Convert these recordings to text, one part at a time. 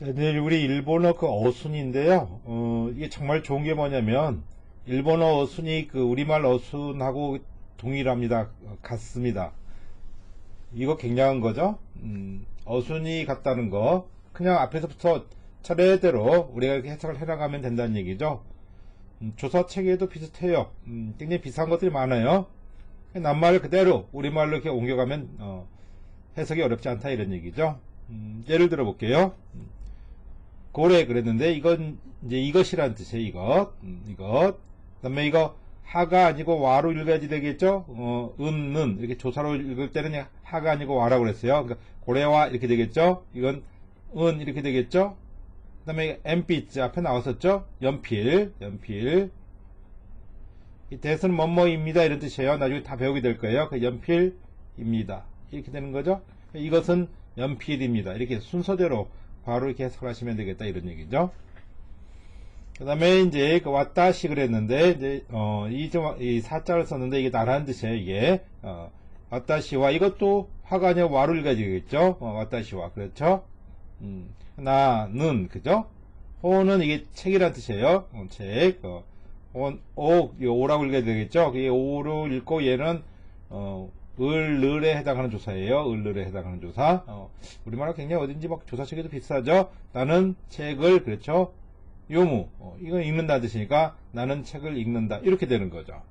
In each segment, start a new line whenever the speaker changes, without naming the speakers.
네, 우리 일본어 그 어순인데요. 이게 정말 좋은 게 뭐냐면, 일본어 어순이 그 우리말 어순하고 동일합니다. 같습니다. 이거 굉장한 거죠. 어순이 같다는 거. 그냥 앞에서부터 차례대로 우리가 이렇게 해석을 해나가면 된다는 얘기죠. 조사 체계도 비슷해요. 굉장히 비슷한 것들이 많아요. 낱말을 그대로 우리말로 이렇게 옮겨가면, 해석이 어렵지 않다 이런 얘기죠. 예를 들어 볼게요. 고래 그랬는데 이건 이제 이것이란 뜻이에요. 이것. 그다음에 이거 하가 아니고 와로 읽어야지 되겠죠. 는 이렇게 조사로 읽을 때는 하가 아니고 와라고 그랬어요. 그러니까 고래와 이렇게 되겠죠. 이건 이렇게 되겠죠. 그다음에 엠빛 앞에 나왔었죠. 연필. 이 대수는 뭐뭐입니다 이런 뜻이에요. 나중에 다 배우게 될 거예요. 그 연필입니다. 이렇게 되는 거죠. 이것은 연필입니다. 이렇게 순서대로 바로 이렇게 해석하시면 되겠다 이런 얘기죠. 그 다음에 이제 그 왔다시 그랬는데 이제 이 사자를 썼는데 이게 나라는 뜻이에요. 이게 왔다시와 이것도 화가 아니라 와로 읽어지겠죠. 왔다시와 그렇죠. 나는 그죠. 호는 이게 책이란 뜻이에요. 책. 오라고 읽어야 되겠죠. 이게 오로 읽고 얘는 을에 해당하는 조사예요. 을에 해당하는 조사. 우리말로 굉장히 어딘지 막 조사책에도 비슷하죠. 나는 책을 그렇죠. 요무 이건 읽는다 뜻이니까 나는 책을 읽는다 이렇게 되는 거죠.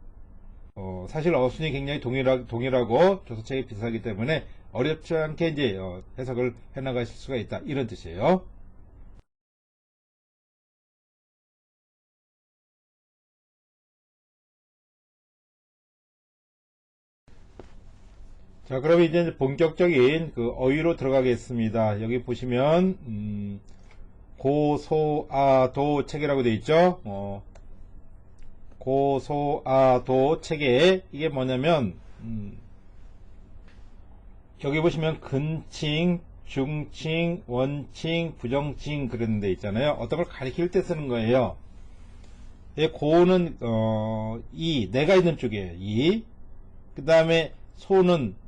사실 어순이 굉장히 동일하고 조사책이 비슷하기 때문에 어렵지 않게 이제 해석을 해나가실 수가 있다 이런 뜻이에요. 자, 그럼 이제 본격적인 그 어휘로 들어가겠습니다. 여기 보시면 고소아도 책이라고 되어 있죠. 고소아도 책에 이게 뭐냐면 여기 보시면 근칭, 중칭, 원칭, 부정칭 그런 데 있잖아요. 어떤 걸 가리킬 때 쓰는 거예요. 고는 내가 있는 쪽이에요. 그 다음에 소는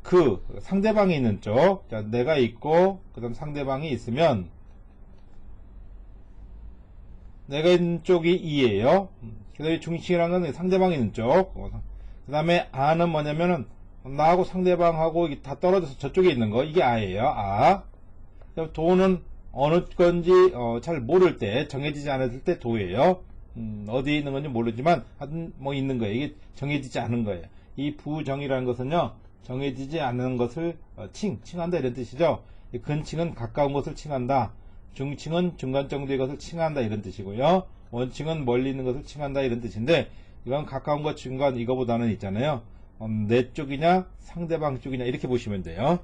그 상대방이 있는 쪽. 자, 내가 있고 그 다음 상대방이 있으면 내가 있는 쪽이 이예요. 그 다음에 중칭이라는 건 상대방이 있는 쪽. 그 다음에 아는 뭐냐면은 나하고 상대방하고 다 떨어져서 저쪽에 있는 거 이게 아예요. 아. 도는 어느 건지 잘 모를 때 정해지지 않았을 때 도예요. 어디에 있는 건지 모르지만 하여튼 뭐 있는 거예요. 이게 정해지지 않은 거예요. 이 부정이라는 것은요 정해지지 않은 것을 칭한다 이런 뜻이죠. 근칭은 가까운 것을 칭한다. 중칭은 중간 정도의 것을 칭한다 이런 뜻이고요. 원칭은 멀리 있는 것을 칭한다 이런 뜻인데 이건 가까운 것 중간 이거보다는 있잖아요. 내 쪽이냐 상대방 쪽이냐 이렇게 보시면 돼요.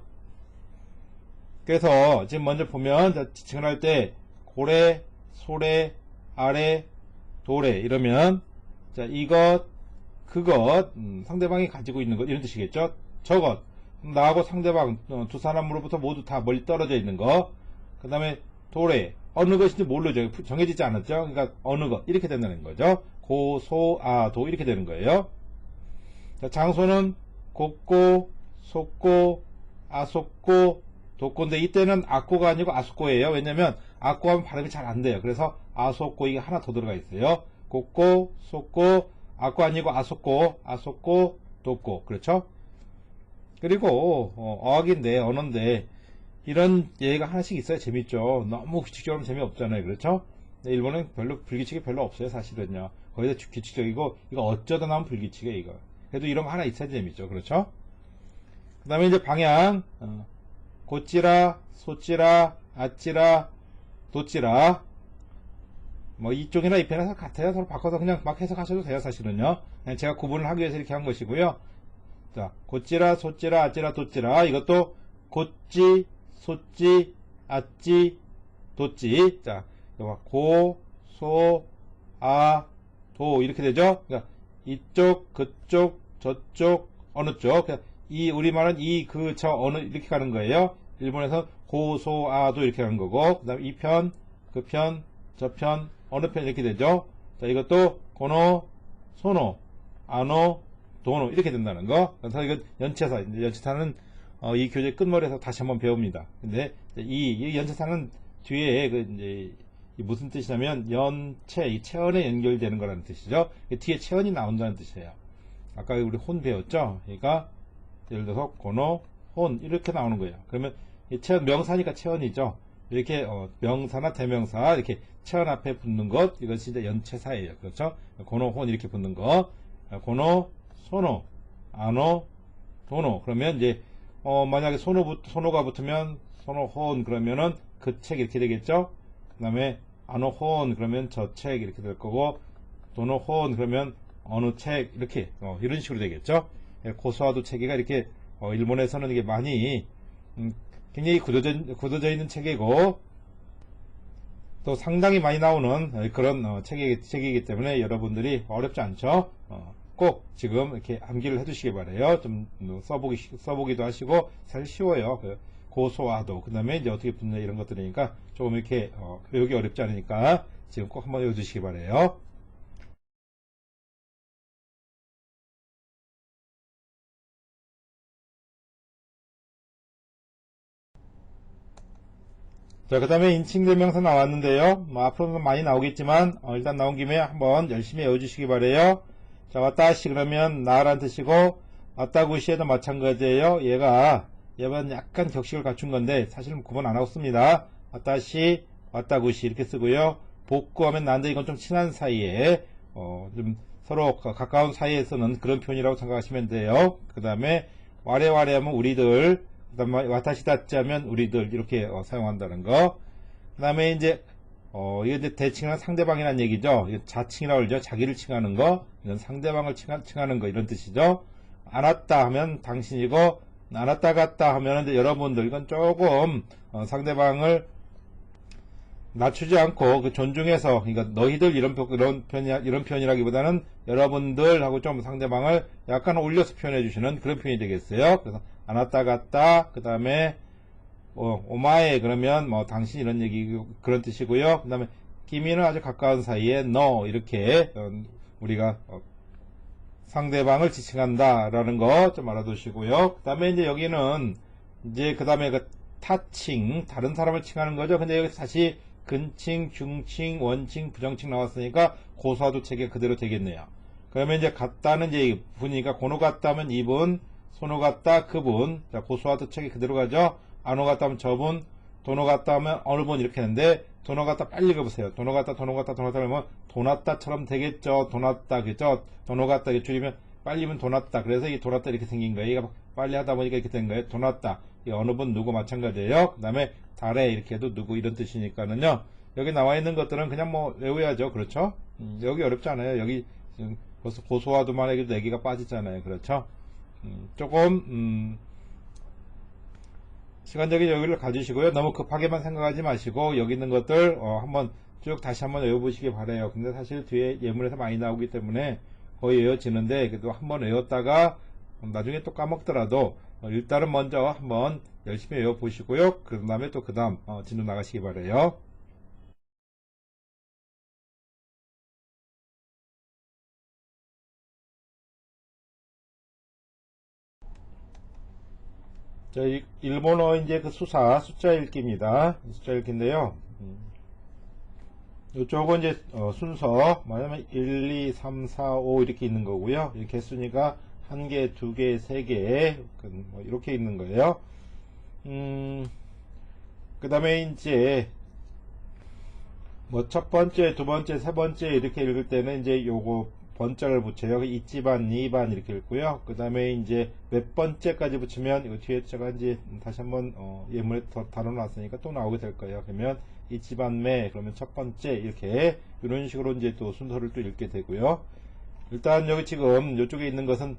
그래서 지금 먼저 보면 지칭을 할 때 고래, 소래, 아래, 도래 이러면 자 이것, 그것 상대방이 가지고 있는 것 이런 뜻이겠죠. 저것 나하고 상대방 두 사람으로부터 모두 다 멀리 떨어져 있는 거. 그 다음에 도래 어느 것인지 모르죠. 정해지지 않았죠. 그러니까 어느 것 이렇게 된다는 거죠. 고, 소, 아, 도 이렇게 되는 거예요. 자, 장소는 곡고, 속고, 아속고, 도꼬인데 이때는 아꼬가 아니고 아속고예요. 왜냐면 아꼬 하면 발음이 잘 안 돼요. 그래서 아속고 이게 하나 더 들어가 있어요. 곡고, 속고, 아꼬 아니고 아속고, 아속고, 도꼬 그렇죠? 그리고 어학인데 언어인데 이런 예가 하나씩 있어야 재밌죠. 너무 규칙적으로 하면 재미없잖아요. 그렇죠? 일본은 별로 불규칙이 별로 없어요. 사실은요. 거기다 규칙적이고 이거 어쩌다 나오면 불규칙이에요. 이거. 그래도 이런 거 하나 있어야 재밌죠. 그렇죠? 그 다음에 이제 방향 고찌라, 소찌라, 아찌라, 도찌라 뭐 이쪽이나 이 편에서 같아요. 서로 바꿔서 그냥 막 해석하셔도 돼요. 사실은요. 그냥 제가 구분을 하기 위해서 이렇게 한 것이고요. 자, 고찌라, 소찌라, 아찌라, 도찌라 이것도 고찌, 소찌, 아찌, 도찌. 자, 고, 소, 아, 도 이렇게 되죠. 그러니까 이쪽, 그쪽, 저쪽, 어느 쪽. 이 우리말은 이, 그, 저, 어느 이렇게 가는 거예요. 일본에서 고, 소, 아, 도 이렇게 가는 거고. 그 다음 이 편, 그 편, 저 편, 어느 편 이렇게 되죠. 자, 이것도 고노, 소노, 아노, 도노 이렇게 된다는 거. 그래서 이건 연체사. 연체사는 이 교재 끝머리에서 다시 한번 배웁니다. 근데 이 연체사는 뒤에 그 이제 무슨 뜻이냐면 연체, 이 체언에 연결되는 거라는 뜻이죠. 뒤에 체언이 나온다는 뜻이에요. 아까 우리 혼 배웠죠? 그러니까 예를 들어서 고노, 혼 이렇게 나오는 거예요. 그러면 체언, 명사니까 체언이죠. 이렇게 명사나 대명사 이렇게 체언 앞에 붙는 것, 이것이 이제 연체사예요. 그렇죠? 고노, 혼 이렇게 붙는 거. 고노, 소노, 아노, 도노. 그러면 이제 만약에 소노가 붙으면 소노, 혼 그러면은 그 책 이렇게 되겠죠? 그 다음에 아노, 혼 그러면 저 책 이렇게 될 거고, 도노, 혼 그러면 어느 책 이렇게 이런 식으로 되겠죠? 고소하도 체계가 이렇게 일본에서는 이게 많이 굉장히 굳어져 있는 체계고, 또 상당히 많이 나오는 그런 체계이기 때문에 여러분들이 어렵지 않죠? 꼭 지금 이렇게 암기를 해두시기 바래요. 좀 써보기도 하시고 사실 쉬워요. 고소화도 그 다음에 이제 어떻게 붙냐 이런 것들이니까 조금 이렇게 외우기 어렵지 않으니까 지금 꼭 한번 외워두시기 바래요. 자, 그 다음에 인칭대명사 나왔는데요. 뭐 앞으로는 많이 나오겠지만 일단 나온 김에 한번 열심히 외워주시기 바래요. 자, 왔다시 그러면 나란 뜻이고, 왔다구시에도 마찬가지예요. 얘는 약간 격식을 갖춘 건데 사실은 구분 안 하고 씁니다. 왔다시, 왔다구시 이렇게 쓰고요. 복구하면 나인데 이건 좀 친한 사이에 좀 서로 가까운 사이에서는 그런 표현이라고 생각하시면 돼요. 그 다음에 와레와레 하면 우리들, 그 다음에 와타시다치 하면 우리들 이렇게 사용한다는 거. 그 다음에 이제 이게 이제 대칭한 상대방이라는 얘기죠. 자칭이라고 그러죠. 자기를 칭하는 거. 이건 상대방을 칭하는 거 이런 뜻이죠. 안 왔다 하면 당신이고, 안 왔다 갔다 하면 이제 여러분들. 이건 조금 상대방을 낮추지 않고 존중해서, 그러니까 너희들 이런 표현이라기보다는 여러분들 하고 좀 상대방을 약간 올려서 표현해 주시는 그런 표현이 되겠어요. 그래서 안 왔다 갔다, 그 다음에 오마에 그러면 뭐 당신 이런 얘기 그런 뜻이고요. 그 다음에 기미는 아주 가까운 사이에 너 이렇게 우리가 상대방을 지칭한다 라는 거 좀 알아두시고요. 그 다음에 이제 여기는 이제 그 다음에 그 타칭, 다른 사람을 칭하는 거죠. 근데 여기 다시 근칭, 중칭, 원칭, 부정칭 나왔으니까 고소화도 체계 그대로 되겠네요. 그러면 이제 같다는 이제 분이니까 고노 같다면 이분, 소노 같다 그분. 자, 고소화도 체계 그대로 가죠. 아노 같다 하면 저분, 도노 같다 하면 어느 분 이렇게 하는데, 도노 같다 빨리 읽어보세요. 도노 같다, 도노 같다, 도노 같다 하면 도났다처럼 되겠죠. 도났다, 그죠? 도노 같다 이렇게 줄이면 빨리면 도났다. 그래서 이게 도났다 이렇게 생긴 거예요. 이게 빨리 하다 보니까 이렇게 된 거예요. 도났다. 어느 분 누구 마찬가지예요. 그 다음에 달에 이렇게 해도 누구 이런 뜻이니까는요. 여기 나와 있는 것들은 그냥 뭐 외워야죠. 그렇죠? 여기 어렵지 않아요. 여기 지금 벌써 고소화도만 해도 4개가 빠지잖아요. 그렇죠? 조금 시간적인 여유를 가지시고요. 너무 급하게만 생각하지 마시고 여기 있는 것들 한번 쭉 다시 한번 외워보시기 바래요. 근데 사실 뒤에 예문에서 많이 나오기 때문에 거의 외워지는데 그래도 한번 외웠다가 나중에 또 까먹더라도 일단은 먼저 한번 열심히 외워보시고요. 그 다음에 또 그 다음 진도 나가시기 바래요. 자, 일본어 이제 그 숫자 읽기입니다. 숫자 읽기인데요. 이쪽은 이제 순서 뭐냐면 1, 2, 3, 4, 5 이렇게 있는 거고요. 이 개수니까 1개, 2개, 3개 뭐 이렇게 있는 거예요. 그 다음에 이제 뭐 첫 번째, 두 번째, 세 번째 이렇게 읽을 때는 이제 요거 번자를 붙여요. 이치반, 이반 이렇게 읽고요. 그 다음에 이제 몇 번째까지 붙이면 이거 뒤에 제가 이제 다시 한번 예문에 더 다뤄놨으니까 또 나오게 될 거예요. 그러면 이치반매 그러면 첫 번째 이렇게 이런 식으로 이제 또 순서를 또 읽게 되고요. 일단 여기 지금 이쪽에 있는 것은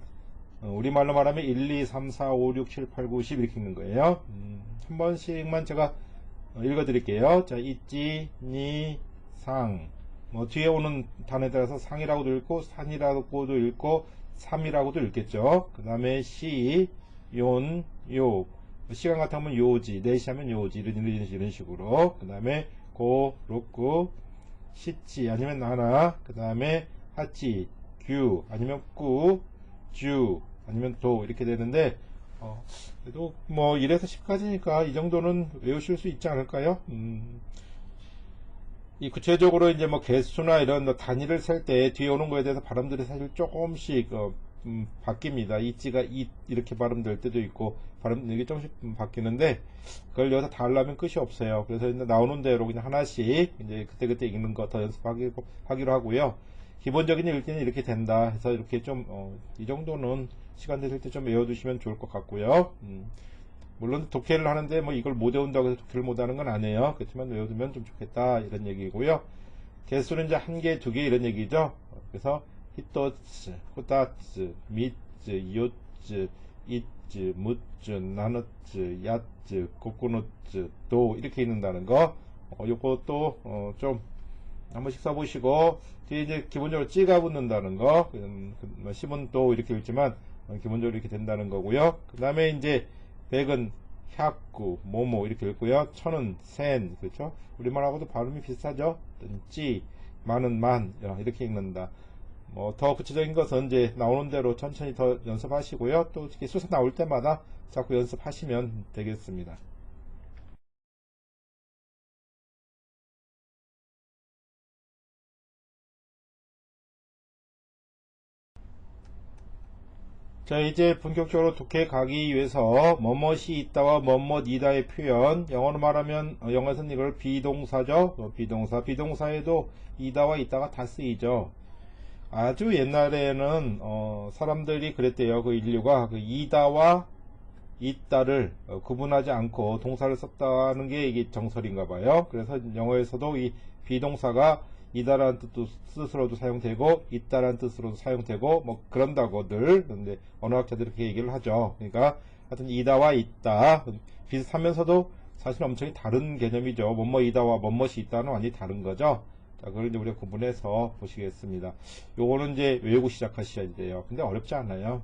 우리말로 말하면 1, 2, 3, 4, 5, 6, 7, 8, 9, 10 이렇게 읽는 거예요. 한 번씩만 제가 읽어 드릴게요. 자, 있지, 니, 상. 뭐 뒤에 오는 단어에 따라서 상이라고도 읽고 산이라고도 읽고 삼이라고도 읽겠죠. 그 다음에 시, 용, 요. 시간 같으면 요지, 4시 하면 요지 이런 식으로. 그 다음에 고, 로쿠, 시치 아니면 나나. 그 다음에 하치, 규 아니면 꾸, 주 아니면 도 이렇게 되는데 그래도 뭐 1에서 10까지니까 이 정도는 외우실 수 있지 않을까요? 이 구체적으로 이제 뭐 개수나 이런 뭐 단위를 셀 때 뒤에 오는 거에 대해서 발음들이 사실 조금씩 바뀝니다. 이지가 이 이렇게 발음될 때도 있고 발음 이게 조금씩 바뀌는데 그걸 여기서 다 하려면 끝이 없어요. 그래서 이제 나오는 대로 그냥 하나씩 이제 그때그때 읽는 거 더 연습하기로 하고요. 기본적인 읽기는 이렇게 된다 해서 이렇게 좀 이 정도는 시간 되실 때 좀 외워두시면 좋을 것 같고요. 물론 독해를 하는데 뭐 이걸 못 외운다고 해서 독해를 못 하는 건 아니에요. 그렇지만 외워두면 좀 좋겠다 이런 얘기고요. 개수는 이제 한 개, 두 개 이런 얘기죠. 그래서 히토츠, 후다츠, 미츠, 요츠, 이츠, 무츠, 나누츠, 야츠, 고쿠노츠, 도 이렇게 읽는다는 거. 요것도 좀 한 번씩 써보시고 뒤에 이제 기본적으로 찌가 붙는다는 거. 시분 도 이렇게 읽지만 기본적으로 이렇게 된다는 거고요. 그 다음에 이제 백은 샤쿠, 모모 이렇게 읽고요. 천은 센, 그렇죠? 우리말하고도 발음이 비슷하죠? 찌, 만은 만 이렇게 읽는다. 뭐 더 구체적인 것은 이제 나오는 대로 천천히 더 연습하시고요. 또 특히 수사 나올 때마다 자꾸 연습하시면 되겠습니다. 자, 이제 본격적으로 독해 가기 위해서 뭐뭇이 있다와 뭐뭇이다의 표현, 영어로 말하면 영어에서는 이걸 비동사죠. 비동사에도 이다와 있다가 다 쓰이죠. 아주 옛날에는 사람들이 그랬대요. 그 인류가 그 이다와 있다를 구분하지 않고 동사를 썼다는 게 이게 정설인가 봐요. 그래서 영어에서도 이 비동사가 이다라는 뜻으로도 사용되고 있다라는 뜻으로도 사용되고 뭐 그런다고들 근데 언어학자들이 그렇게 얘기를 하죠. 그러니까 하여튼 이다와 있다 비슷하면서도 사실 엄청 다른 개념이죠. 뭐뭐이다와 뭐뭇이 있다는 완전히 다른 거죠. 자, 그걸 이제 우리가 구분해서 보시겠습니다. 요거는 이제 외우고 시작하셔야 돼요. 근데 어렵지 않아요.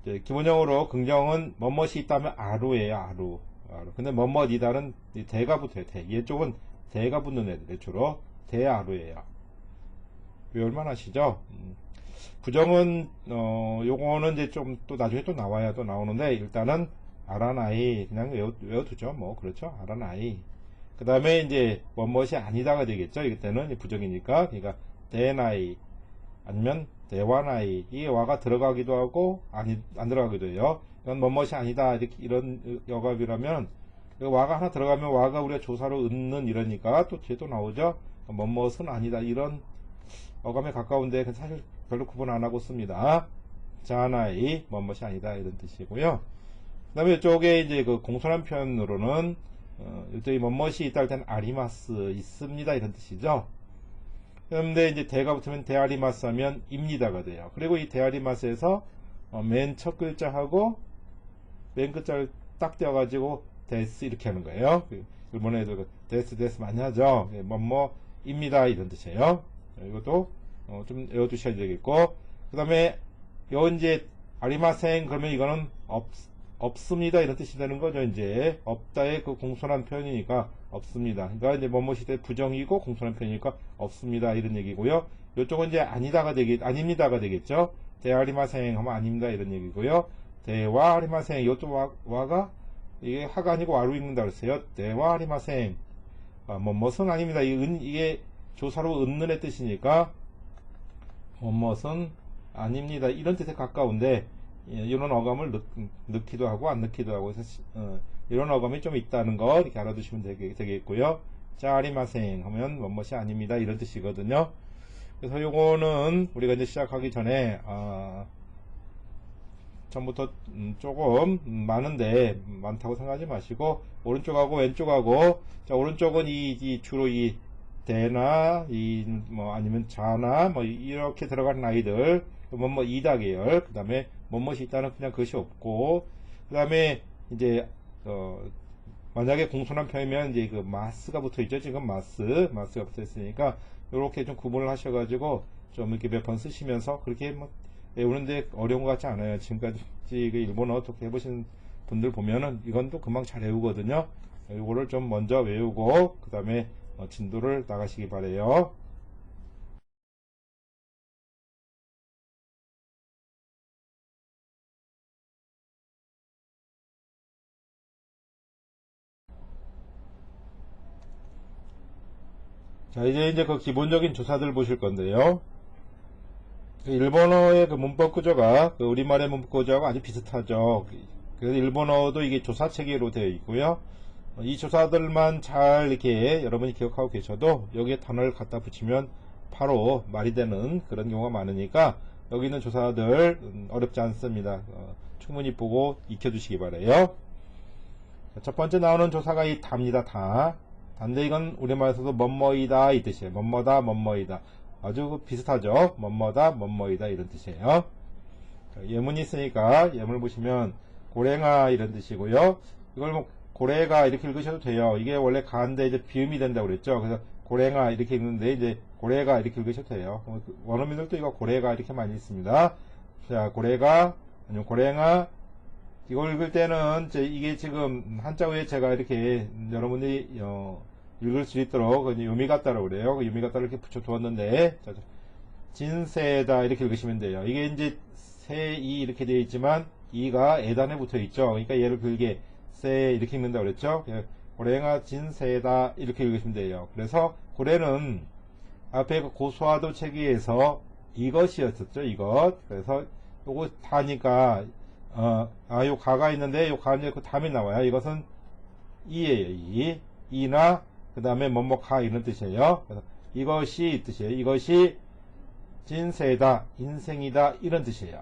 기본적으로 긍정은 뭐뭇이 있다면 아루예요. 아루. 근데 뭐뭇이다는 대가 붙어요. 대. 얘 쪽은 대가 붙는 애들 주로 대아루예요. 외울만 하시죠? 부정은 요거는 이제 좀 또 나중에 또 나와야 또 나오는데 일단은 아라나이 그냥 외워두죠. 뭐 그렇죠. 아라나이. 그 다음에 이제 뭐뭇이 아니다가 되겠죠. 이때는 부정이니까 그러니까 대나이 아니면 대화나이 이 와가 들어가기도 하고 안 들어가기도 해요. 이건 뭐뭇이 아니다 이렇게 이런 여갑이라면 와가 하나 들어가면 와가 우리가 조사로 읊는 이러니까 또 뒤에 또 나오죠. 뭐뭇은 아니다 이런 어감에 가까운데 사실 별로 구분 안 하고 씁니다. 자나이 뭐뭇이 아니다 이런 뜻이고요. 그 다음에 이쪽에 이제 그 공손한 표현으로는 이쪽에 뭐뭇이 있다 할 때는 아리마스 있습니다 이런 뜻이죠. 그런데 이제 대가 붙으면 대아리마스 하면 입니다가 돼요. 그리고 이 대아리마스에서 맨 첫 글자하고 맨 글자를 딱 떼어가지고 데스 이렇게 하는 거예요. 일본 애들 데스 많이 하죠. 뭐뭐입니다 이런 뜻이에요. 이것도 좀 외워두셔야 되겠고 그 다음에 요 이제 아리마생 그러면 이거는 없습니다 이런 뜻이 되는 거죠. 이제 없다의 그 공손한 표현이니까 없습니다. 그러니까 이제 뭐뭇이 돼 부정이고 공손한 표현이니까 없습니다 이런 얘기고요. 이쪽은 이제 아닙니다가 되겠죠. 대아리마생 하면 아닙니다 이런 얘기고요. 대와 아리마생 이것도 와가 이게 하가 아니고 와로 읽는다 그랬어요. 대와 아리마생 뭐뭇은 아닙니다. 이게 조사로 읊는의 뜻이니까 뭐뭇은 아닙니다 이런 뜻에 가까운데 이런 어감을 넣기도 하고 안 넣기도 하고 해서 이런 어감이 좀 있다는 거 이렇게 알아두시면 되겠고요. 자 아리마생 하면 뭐뭇이 아닙니다 이런 뜻이거든요. 그래서 요거는 우리가 이제 시작하기 전에 처음부터 조금 많은데 많다고 생각하지 마시고 오른쪽하고 왼쪽하고 자 오른쪽은 주로 이 대나 뭐 아니면 자나 뭐 이렇게 들어가는 아이들 뭐뭐 이다 계열 그 다음에 뭐뭇이 있다는 그냥 그것이 없고 그 다음에 이제 만약에 공손한 표현이면 이제 그 마스가 붙어 있죠. 지금 마스가 붙어 있으니까 이렇게 좀 구분을 하셔가지고 좀 이렇게 몇 번 쓰시면서 그렇게 뭐 외우는데 어려운 것 같지 않아요. 지금까지 그 일본어 어떻게 해보신 분들 보면은 이건 또 금방 잘 외우거든요. 이거를 좀 먼저 외우고 그 다음에 진도를 나가시기 바래요. 자, 이제 그 기본적인 조사들 보실 건데요. 그 일본어의 그 문법 구조가 그 우리말의 문법 구조하고 아주 비슷하죠. 그래서 일본어도 이게 조사 체계로 되어 있고요. 이 조사들만 잘 이렇게 여러분이 기억하고 계셔도 여기에 단어를 갖다 붙이면 바로 말이 되는 그런 경우가 많으니까 여기 있는 조사들 어렵지 않습니다. 충분히 보고 익혀두시기 바래요. 첫 번째 나오는 조사가 이 다입니다. 다. 단데 이건 우리말에서도 뭐뭐이다 이 뜻이에요. 뭐뭐다 뭐뭐이다. 아주 비슷하죠. 뭐뭐다 뭐뭐이다 이런 뜻이에요. 예문이 있으니까 예문을 보시면 고랭아 이런 뜻이고요. 이걸 뭐 고래가 이렇게 읽으셔도 돼요. 이게 원래 가인데 이제 비음이 된다고 그랬죠. 그래서 고랭아 이렇게 읽는데 이제 고래가 이렇게 읽으셔도 돼요. 원어민들도 이거 고래가 이렇게 많이 읽습니다. 자, 고래가 아니면 고랭아 이걸 읽을 때는 이게 지금 한자 위에 제가 이렇게 여러분들이 읽을 수 있도록 유미같다라고 그래요. 유미같다를 이렇게 붙여 두었는데 진세다 이렇게 읽으시면 돼요. 이게 이제 세이 이렇게 되어 있지만 이가 에단에 붙어 있죠. 그러니까 얘를 길게 세 이렇게 읽는다 그랬죠. 고랭아 진세다 이렇게 읽으시면 돼요. 그래서 고래는 앞에 그 고소화도 체계에서 이것이었었죠. 이것. 그래서 요거 다니까 요 가가 있는데 요 가는 그 다음에 나와요. 이것은 이예요. 이나 그 다음에 뭐뭐가 이런 뜻이에요. 그래서 이것이 뜻이에요. 이것이 진세다, 인생이다 이런 뜻이에요.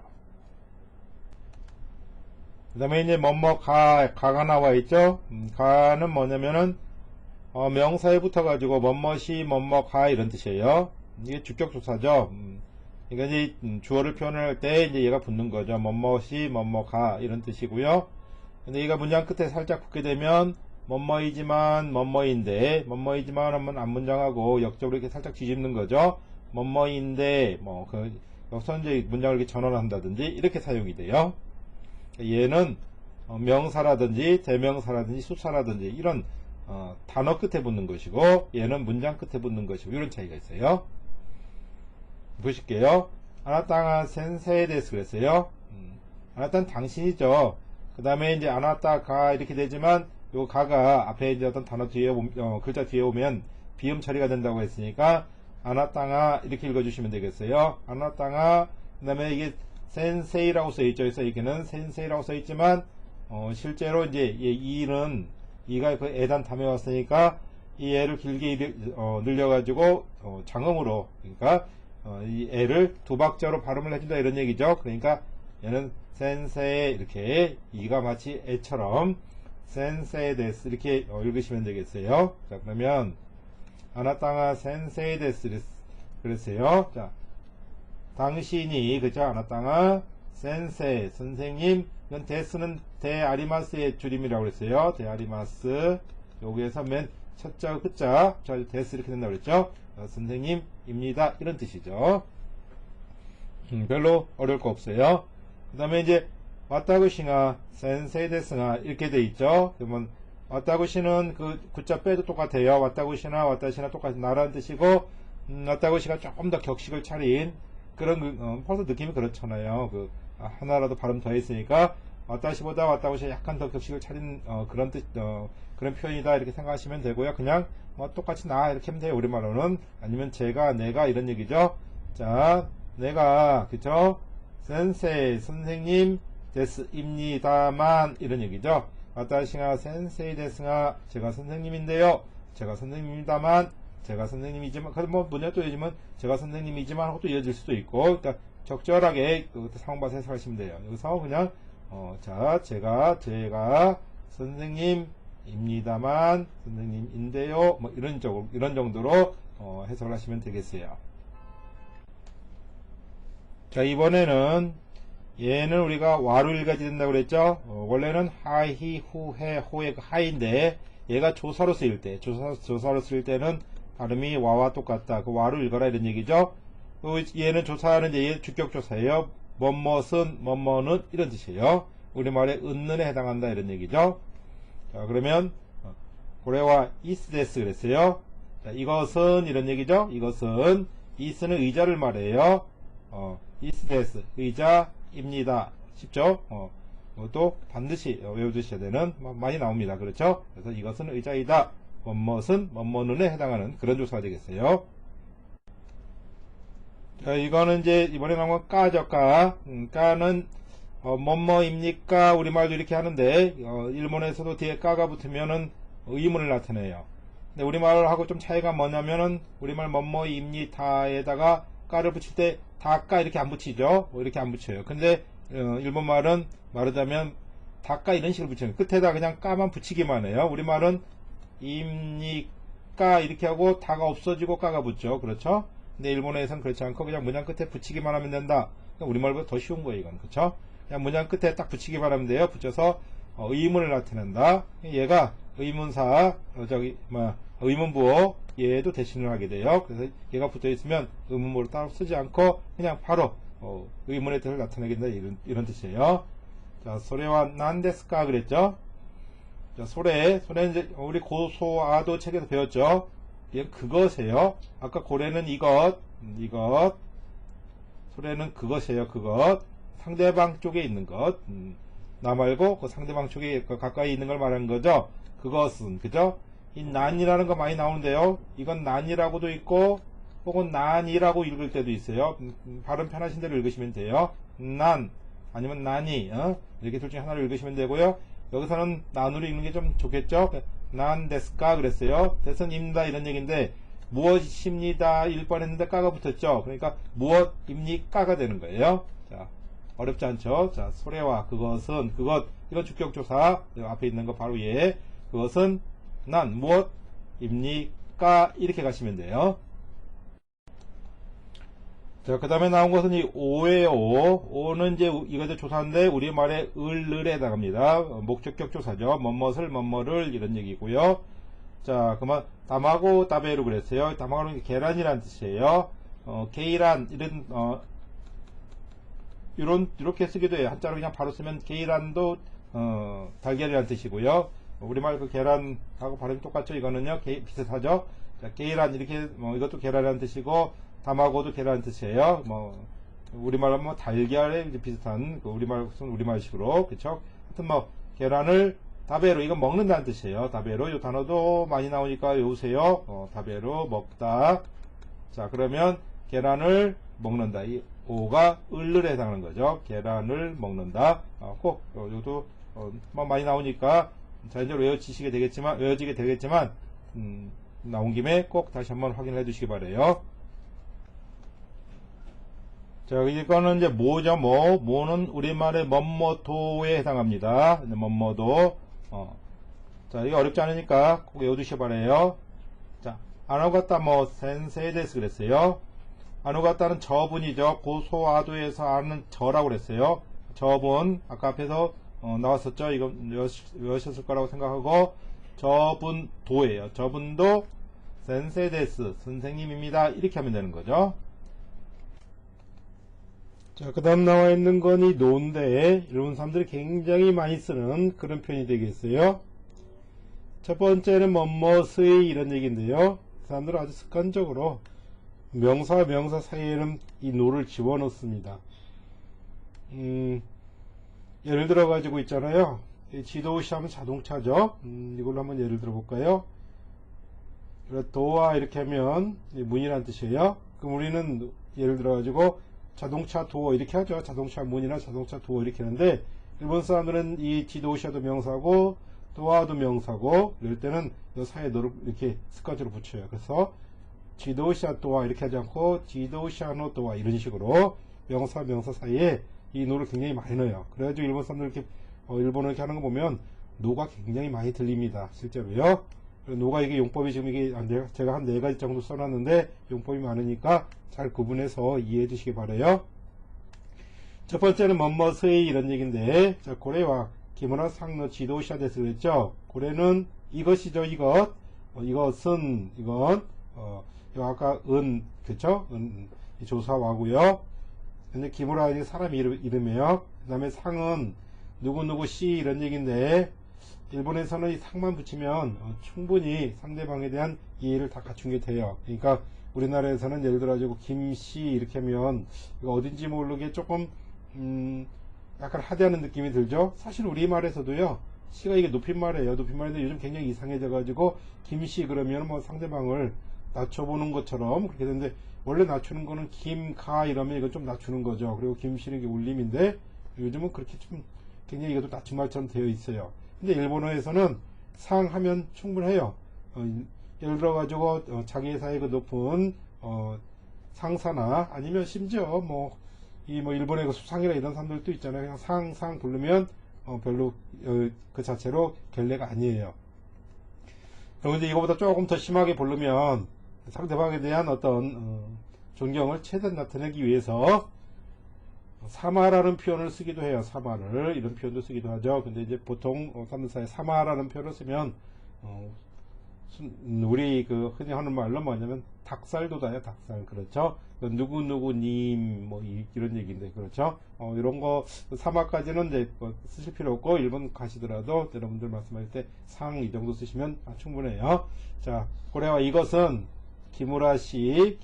그 다음에 이제 가가 나와 있죠. 가는 뭐냐면은 명사에 붙어가지고 뭐뭐시 뭐뭐가 이런 뜻이에요. 이게 주격조사죠. 그러니까 이제 주어를 표현할 때 이제 얘가 붙는 거죠. 뭐뭐시 뭐뭐가 이런 뜻이고요. 근데 얘가 문장 끝에 살짝 붙게 되면 뭐뭐이지만 뭐뭐인데 뭐뭐이지만 하면 앞문장하고 역적으로 이렇게 살짝 뒤집는 거죠. 뭐뭐인데 여기서 이제 문장을 이렇게 전환을 한다든지 이렇게 사용이 돼요. 얘는 명사라든지 대명사라든지 수사라든지 이런 단어 끝에 붙는 것이고 얘는 문장 끝에 붙는 것이고 이런 차이가 있어요. 보실게요. 아나타가 센세에 대해서 그랬어요. 아나타는 당신이죠. 그 다음에 이제 아나타가 이렇게 되지만 요 가가 앞에 이제 어떤 단어 뒤에 글자 뒤에 오면 비음 처리가 된다고 했으니까 아나타가 이렇게 읽어주시면 되겠어요. 아나타가 그 다음에 이게 센세이라고 써있죠. 그래서 여기는 센세이라고 써있지만 실제로 이제 이는 이가 그 에단 담에 왔으니까 이 애를 길게 늘려가지고 장음으로 그러니까 이 애를 두 박자로 발음을 해준다 이런 얘기죠. 그러니까 얘는 센세에 이렇게 이가 마치 애처럼 센세에 데스 이렇게 읽으시면 되겠어요. 자, 그러면 아나타가 센세에 데스 그랬어요. 자, 당신이 그죠? 아나타가 센세 선생님 이건 데스는 데아리마스의 줄임이라고 그랬어요. 데아리마스 여기에서 맨 첫자 끝자 데스 이렇게 된다고 그랬죠. 선생님입니다 이런 뜻이죠. 별로 어려울 거 없어요. 그 다음에 이제 와타구시가 센세이 데스가 이렇게 돼 있죠. 그러면 와타구시는 그 구자 빼도 똑같아요. 와타구시나 와타시나 똑같이 나라는 뜻이고 와타구시가 조금 더 격식을 차린 그런 벌써 느낌이 그렇잖아요. 하나라도 발음 더 했으니까 와타시보다 와타구시가 약간 더 격식을 차린 그런 뜻 그런 표현이다 이렇게 생각하시면 되고요. 그냥 똑같이 나 이렇게 하면 돼요. 우리말로는 아니면 제가 내가 이런 얘기죠. 자, 내가 그쵸? 센세이 선생님 데스입니다만 이런 얘기죠. 와타시가 센세이 데스가 제가 선생님인데요. 제가 선생님입니다만 제가 선생님이지만 뭐 문제 또 이어지면 제가 선생님이지만 하고 또 이어질 수도 있고 그러니까 적절하게 상황 봐서 해석하시면 돼요. 여기서 그냥 자 제가 선생님입니다만 선생님인데요 뭐 이런 정도로 해석을 하시면 되겠어요. 자, 이번에는 얘는 우리가 와로 읽어야 된다고 그랬죠. 원래는 하히 후해 호의 그 하인데 얘가 조사로 쓰일 때 조사로 쓰일 때는 발음이 와와 똑같다. 그 와로 읽어라 이런 얘기죠. 얘는 조사하는 얘 주격 조사예요. 뭐뭇은 뭐뭐는 이런 뜻이에요. 우리말에 은는에 해당한다 이런 얘기죠. 자, 그러면 고래와 이스데스 그랬어요. 자, 이것은 이런 얘기죠. 이것은 이스는 의자를 말해요. 이스데스 의자입니다. 쉽죠? 이것도 반드시 외워두셔야 되는 많이 나옵니다. 그렇죠? 그래서 이것은 의자이다. 뭐뭇은 뭐뭐는에 해당하는 그런 조사가 되겠어요. 자, 이거는 이제 이번에 나온 건 까죠. 까는 뭐뭐입니까? 우리말도 이렇게 하는데 일본에서도 뒤에 까가 붙으면은 의문을 나타내요. 근데 우리말하고 좀 차이가 뭐냐면은 우리말 뭐뭐입니다에다가 까를 붙일 때 다까 이렇게 안 붙이죠. 이렇게 안 붙여요. 근데 일본말은 말하자면 다까 이런 식으로 붙여요. 끝에다 그냥 까만 붙이기만 해요. 우리말은 입니까 이렇게 하고 다가 없어지고 까가 붙죠. 그렇죠? 근데 일본에서는 그렇지 않고 그냥 문장 끝에 붙이기만 하면 된다. 우리말보다 더 쉬운 거예요, 이건. 그쵸? 그냥 문장 끝에 딱 붙이기만 하면 돼요. 붙여서 의문을 나타낸다. 얘가 의문사, 의문부호 얘도 대신을 하게 돼요. 그래서 얘가 붙어 있으면 의문부호를 따로 쓰지 않고 그냥 바로 의문의 뜻을 나타내겠다 이런 뜻이에요. 자, 소레와 난데스까 그랬죠? 자, 소레는 이제 우리 고소아도 책에서 배웠죠? 얘는 그것이에요. 아까 고래는 이것. 소래는 그것이에요. 그것. 상대방 쪽에 있는 것. 나 말고 그 상대방 쪽에 가까이 있는 걸 말하는 거죠. 그것은 그죠? 이 난이라는 거 많이 나오는데요. 이건 난이라고도 있고 혹은 난이라고 읽을 때도 있어요. 발음 편하신 대로 읽으시면 돼요. 난 아니면 난이 이렇게 둘 중에 하나를 읽으시면 되고요. 여기서는 난으로 읽는 게 좀 좋겠죠. 난 데스까 그랬어요. 대선입니다 이런 얘기인데 무엇입니다 1번 했는데 까가 붙었죠. 그러니까 무엇입니까가 되는 거예요. 자, 어렵지 않죠. 자, 소래와 그것은 그것 이건 주격조사 앞에 있는 거 바로 얘 그것은 난 무엇입니까 이렇게 가시면 돼요. 자, 그 다음에 나온 것은 이 오예요. 오는 이제 이것도 조사인데 우리말에 을에 해당합니다. 목적격 조사죠. 뭐뭇을 뭐뭐를 이런 얘기고요. 자, 그러면 담하고 따베로 그랬어요. 담하고는 계란이란 뜻이에요. 게이란 이렇게 쓰기도 해요. 한자로 그냥 바로 쓰면 게이란도 달걀이란 뜻이고요. 우리말 그 계란하고 발음이 똑같죠. 이거는요 비슷하죠. 자, 게이란 이렇게 이것도 계란이란 뜻이고 담하고도 계란 뜻이에요. 우리말로 뭐 달걀에 비슷한 그 우리말식으로 그쵸? 하여튼 계란을 다베로 이건 먹는다는 뜻이에요. 다베로 이 단어도 많이 나오니까 외우세요. 다베로 먹다. 자, 그러면 계란을 먹는다. 이 오가 을에 해당하는 거죠. 계란을 먹는다. 꼭 이것도 많이 나오니까 자연적으로 외워지게 되겠지만 나온 김에 꼭 다시 한번 확인을 해 주시기 바래요. 자, 이거는 이제 뭐죠? 뭐는 우리말의 뭐뭐도에 해당합니다. 뭐뭐도. 자, 이게 어렵지 않으니까 꼭 외워두시기 바래요. 자, 아노가타 센세데스 그랬어요. 아노가타는 저분이죠. 고소아도에서 아는 저라고 그랬어요. 저분, 아까 앞에서 나왔었죠. 이거 외우셨을 거라고 생각하고, 저분도예요. 저분도 센세데스, 선생님입니다. 이렇게 하면 되는 거죠. 자, 그 다음 나와 있는 건 이 노인데 일본 사람들이 굉장히 많이 쓰는 그런 표현이 되겠어요. 첫 번째는 뭐뭇의 이런 얘기인데요. 사람들은 아주 습관적으로 명사와 명사 사이에는 이 노를 집어넣습니다. 예를 들어 가지고 있잖아요. 지도시 하면 자동차죠. 이걸로 한번 예를 들어 볼까요? 도어 이렇게 하면 문이란 뜻이에요. 그럼 우리는 예를 들어 가지고 자동차 도어 이렇게 하죠. 자동차 문이나 자동차 도어 이렇게 하는데 일본 사람들은 이 지도시아도 명사고 도어도 명사고 이럴 때는 이 사이에 노를 이렇게 습관적으로 붙여요. 그래서 지도시아 도어 이렇게 하지 않고 지도시아노 도어 이런 식으로 명사 명사 사이에 이 노를 굉장히 많이 넣어요. 그래가지고 일본 사람들 이렇게 일본어 이렇게 하는 거 보면 노가 굉장히 많이 들립니다. 실제로요. 노가 이게 용법이 지금 이게 제가 한 4가지 정도 써놨는데 용법이 많으니까 잘 구분해서 이해해 주시기 바래요. 첫 번째는 뭐뭇의 이런 얘기인데, 자, 고래와 기무라 상노 지도시아 데스 그랬죠. 고래는 이것이죠. 이것은 이건 아까 그쵸? 조사와고요. 근데 기무라 이게 사람 이름이에요. 그 다음에 상은 누구누구 씨 이런 얘기인데 일본에서는 이 상만 붙이면 충분히 상대방에 대한 이해를 다 갖춘 게 돼요. 그러니까 우리나라에서는 예를 들어 가지고 김씨 이렇게 하면 이거 어딘지 모르게 조금 약간 하대하는 느낌이 들죠. 사실 우리말에서도요 시가 이게 높임말이에요. 높임말인데 요즘 굉장히 이상해져가지고 김씨 그러면 뭐 상대방을 낮춰보는 것처럼 그렇게 되는데, 원래 낮추는 거는 김가 이러면 이거 좀 낮추는 거죠. 그리고 김씨는 이게 울림인데 요즘은 그렇게 좀 굉장히 이것도 낮춤말처럼 되어 있어요. 근데 일본어에서는 상하면 충분해요. 예를 들어 가지고 자기 회사의 그 높은 상사나 아니면 심지어 뭐 일본의 그 수상이나 이런 사람들도 있잖아요. 그냥 상 부르면 별로 그 자체로 결례가 아니에요. 그런데 이거보다 조금 더 심하게 부르면 상대방에 대한 어떤 존경을 최대한 나타내기 위해서 사마라는 표현을 쓰기도 해요. 사마를 이런 표현도 쓰기도 하죠. 근데 이제 보통 사람들 사이에 사마라는 표현을 쓰면 우리 그 흔히 하는 말로 뭐냐면 닭살도다요. 닭살. 그렇죠. 누구누구님 뭐 이런 얘기인데, 그렇죠. 이런 거 사마까지는 이제 쓰실 필요 없고 일본 가시더라도 여러분들 말씀하실 때 상 이 정도 쓰시면 충분해요. 자, 고래와 이것은 기무라시의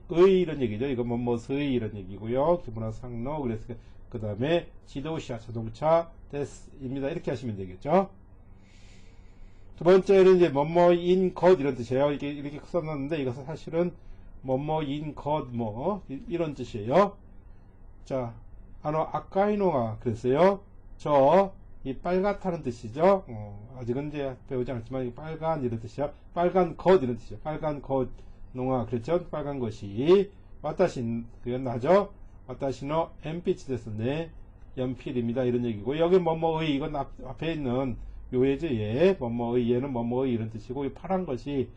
이런 얘기죠. 이건 뭐뭐의 이런 얘기고요. 기무라 상노. 그래서 그 다음에 지도시아 자동차 데스입니다. 이렇게 하시면 되겠죠. 두 번째는 이제 뭐뭐인 것 이런 뜻이에요. 이렇게 써놨는데 이것은 사실은 뭐뭐인 것 이런 뜻이에요. 자, 아까이노가 그랬어요. 이 빨갛다는 뜻이죠. 아직은 이제 배우지 않았지만 빨간 이런 뜻이죠. 빨간 것 이런 뜻이죠. 빨간 것 농아 그랬죠. 빨간 것이 와타시 그건 나죠. 와타시노 엔피치 데스네 연필입니다. 이런 얘기고, 여기 뭐뭐의 이건 앞에 있는 요예죠. 얘 뭐뭐의 얘는 뭐뭐의 이런 뜻이고, 이 파란 것이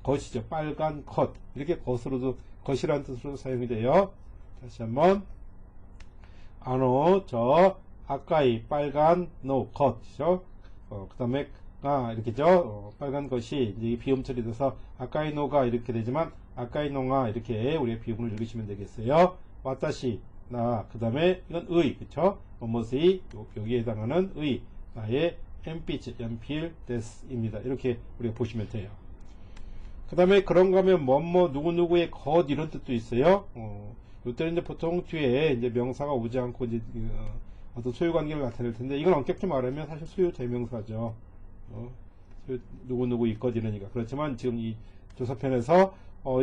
것이죠. 빨간 것 이렇게 것으로도 것이라는 뜻으로도 사용이 돼요. 다시 한번 아까이 빨간 것이죠. 그 다음에 이렇게죠. 빨간 것이 이제 비음 처리돼서 아까이 노가 이렇게 되지만 아까이 노가 이렇게 우리가 비음을 읽으시면 되겠어요. 와타시 그 다음에 이건 의, 그쵸? 뭐뭐의 여기에 해당하는 의 나의 엔피치 연필 데스입니다. 이렇게 우리가 보시면 돼요. 그 다음에 그런 거 하면 뭐뭐 누구누구의 것 이런 뜻도 있어요. 이때는 이제 보통 뒤에 이제 명사가 오지 않고 이제 어떤 소유 관계를 나타낼 텐데, 이건 엄격히 말하면 사실 소유 대명사죠. 누구누구 이 것 이러니까. 그렇지만 지금 이 조사편에서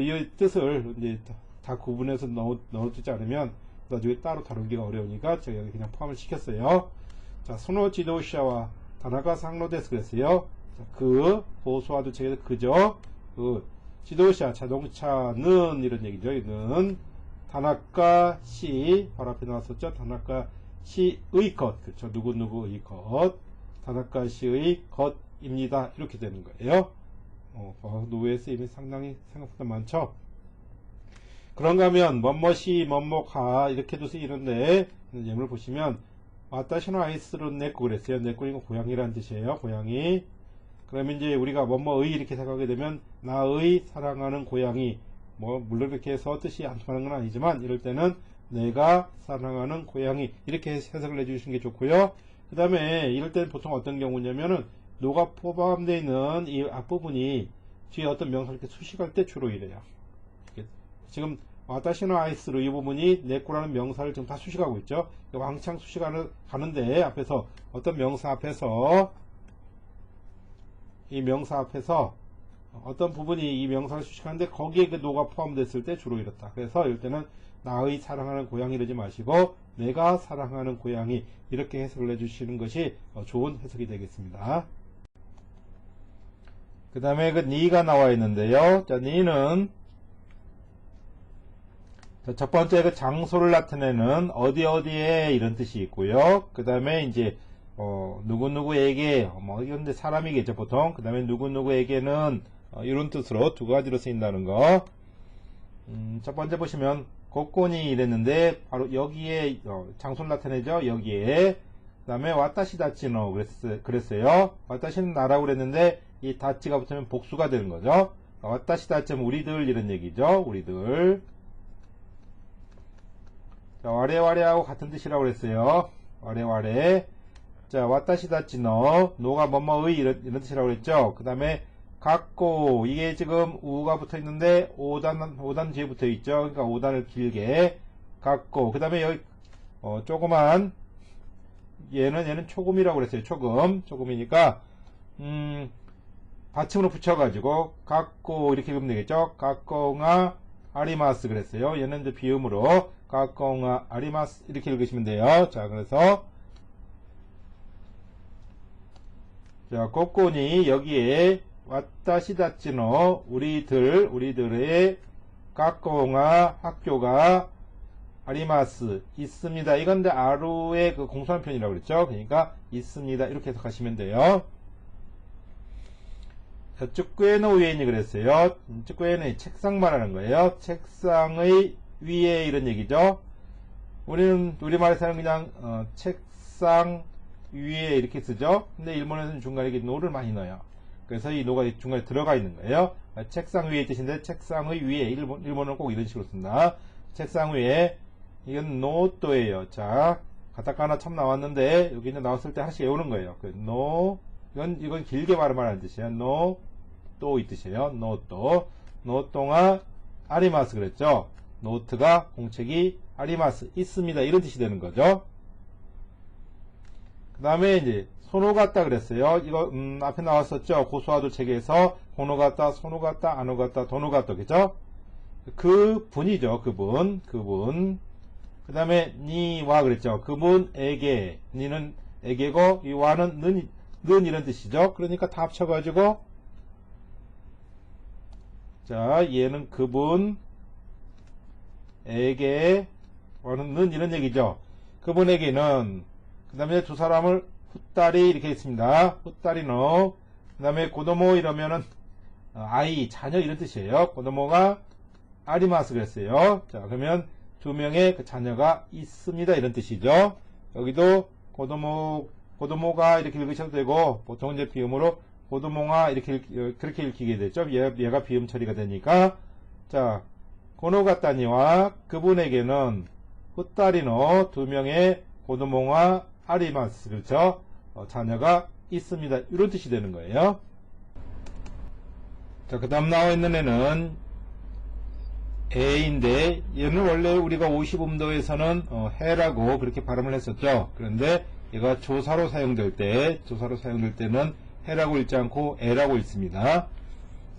이 뜻을 이제 다 구분해서 넣어주지 않으면 나중에 따로 다루기가 어려우니까 제가 여기 그냥 포함을 시켰어요. 자, 소노 지도시아와 다나카 상로 데스 그랬어요. 자, 보수와도 책에서 그죠. 지도시아 자동차는 이런 얘기죠. 이는 다나카 시 바로 앞에 나왔었죠. 다나카 시의 것, 그렇죠. 누구누구의 것, 다나카 시의 것입니다. 이렇게 되는 거예요. 노후의 쓰임이 상당히 생각보다 많죠. 그런가 하면 뭐뭐시 뭐뭐가 이렇게도 쓰이는데, 예문을 보시면 와타시노 아이스로 네코 그랬어요. 네코 이거 고양이라는 뜻이에요. 고양이. 그러면 이제 우리가 뭐뭐의 이렇게 생각하게 되면 나의 사랑하는 고양이, 물론 이렇게 해서 뜻이 안 통하는 건 아니지만 이럴 때는 내가 사랑하는 고양이 이렇게 해석을 해주시는 게 좋고요. 그 다음에 이럴 때는 보통 어떤 경우냐면은 노가 포함되어 있는 이 앞부분이 뒤에 어떤 명사를 이렇게 수식할 때 주로 이래요. 지금 와타시노 아이스로 이 부분이 네코라는 명사를 지금 다 수식하고 있죠. 왕창 수식하는데 앞에서 어떤 명사 앞에서 이 명사 앞에서 어떤 부분이 이 명사를 수식하는데 거기에 그 노가 포함됐을 때 주로 이렇다. 그래서 이럴 때는 나의 사랑하는 고양이 이러지 마시고 내가 사랑하는 고양이 이렇게 해석을 해주시는 것이 좋은 해석이 되겠습니다. 그 다음에 그 니가 나와 있는데요. 자, 니는 첫 번째 그 장소를 나타내는 어디에 이런 뜻이 있고요. 그 다음에 이제 누구누구에게 이건 이제 사람이겠죠 보통. 그 다음에 누구누구에게는 이런 뜻으로 두 가지로 쓰인다는 거. 첫 번째 보시면 고꼬니 이랬는데 바로 여기에 장소를 나타내죠. 여기에. 그 다음에 와타시 다치노 그랬어요. 와타시는 나라고 그랬는데 이 다치가 붙으면 복수가 되는 거죠. 와타시 다치면 우리들 이런 얘기죠. 우리들. 자, 와레와레하고 같은 뜻이라고 그랬어요. 와레와레. 자, 와타시 다치노 노가 뭐뭐의 이런 뜻이라고 그랬죠. 그 다음에 갖고 이게 지금 우가 붙어 있는데 5단 뒤에 붙어 있죠. 그러니까 5단을 길게 갖고 그 다음에 여기 조그만 얘는 초금이라고 그랬어요. 초금이니까 받침으로 붙여가지고 갖고 이렇게 읽으면 되겠죠. 갖고가 아리마스 그랬어요. 얘는 이제 비음으로 갖고가 아리마스 이렇게 읽으시면 돼요. 자, 그래서 자, 꼬꼬니 여기에 와타시다치노 우리들의 갖고가 학교가 아리마스 있습니다. 이건 이제 아루의 그 공손한 편이라고 그랬죠. 그러니까 있습니다. 이렇게 해석하시면 돼요. 자, 쭈꾸에노 우에니 그랬어요. 쭈꾸에는 책상 말하는 거예요. 책상의 위에 이런 얘기죠. 우리는 우리말에서는 그냥 책상 위에 이렇게 쓰죠. 근데 일본에서는 중간에 이렇게 노를 많이 넣어요. 그래서 이 노가 중간에 들어가 있는 거예요. 책상 위의 뜻인데 책상의 위에 일본어는 꼭 이런 식으로 쓴다. 책상 위에 이건 노또예요. 자, 가타카나 참 나왔는데 여기 이제 나왔을 때 하나씩 외우는 거예요. 그 노 이건 길게 말하는 뜻이에요. 노또 이 뜻이에요. 노또가 아리마스 그랬죠. 노트가 공책이 아리마스 있습니다. 이런 뜻이 되는 거죠. 그 다음에 이제 소노가타 그랬어요. 이거 앞에 나왔었죠. 고소하도 책에서 고노가타, 소노가타, 아노가타, 도노가타 그죠? 그 분이죠. 그분. 그 다음에 니와 그랬죠. 그분에게 니는 에게고 이 와는 는 이런 뜻이죠. 그러니까 다 합쳐가지고 자 얘는 그분에게 와는 는 이런 얘기죠. 그분에게는 그 다음에 두 사람을 후따리 이렇게 했습니다. 후따리노 그 다음에 고도모 이러면은 아이 자녀 이런 뜻이에요. 고도모가 아리마스 그랬어요. 자 그러면 두 명의 그 자녀가 있습니다. 이런 뜻이죠. 여기도 고도모가 이렇게 읽으셔도 되고, 보통 이제 비음으로 고도모가 이렇게 그렇게 읽히게 되죠. 얘가 비음 처리가 되니까. 자, 고노가타니와 그분에게는 후따리노 두 명의 고도모가 아리마스 그렇죠. 자녀가 있습니다. 이런 뜻이 되는 거예요. 자, 그 다음 나와 있는 애는 에인데 얘는 원래 우리가 50음도에서는 해라고 그렇게 발음을 했었죠. 그런데 얘가 조사로 사용될 때는 해라고 읽지 않고 에라고 읽습니다.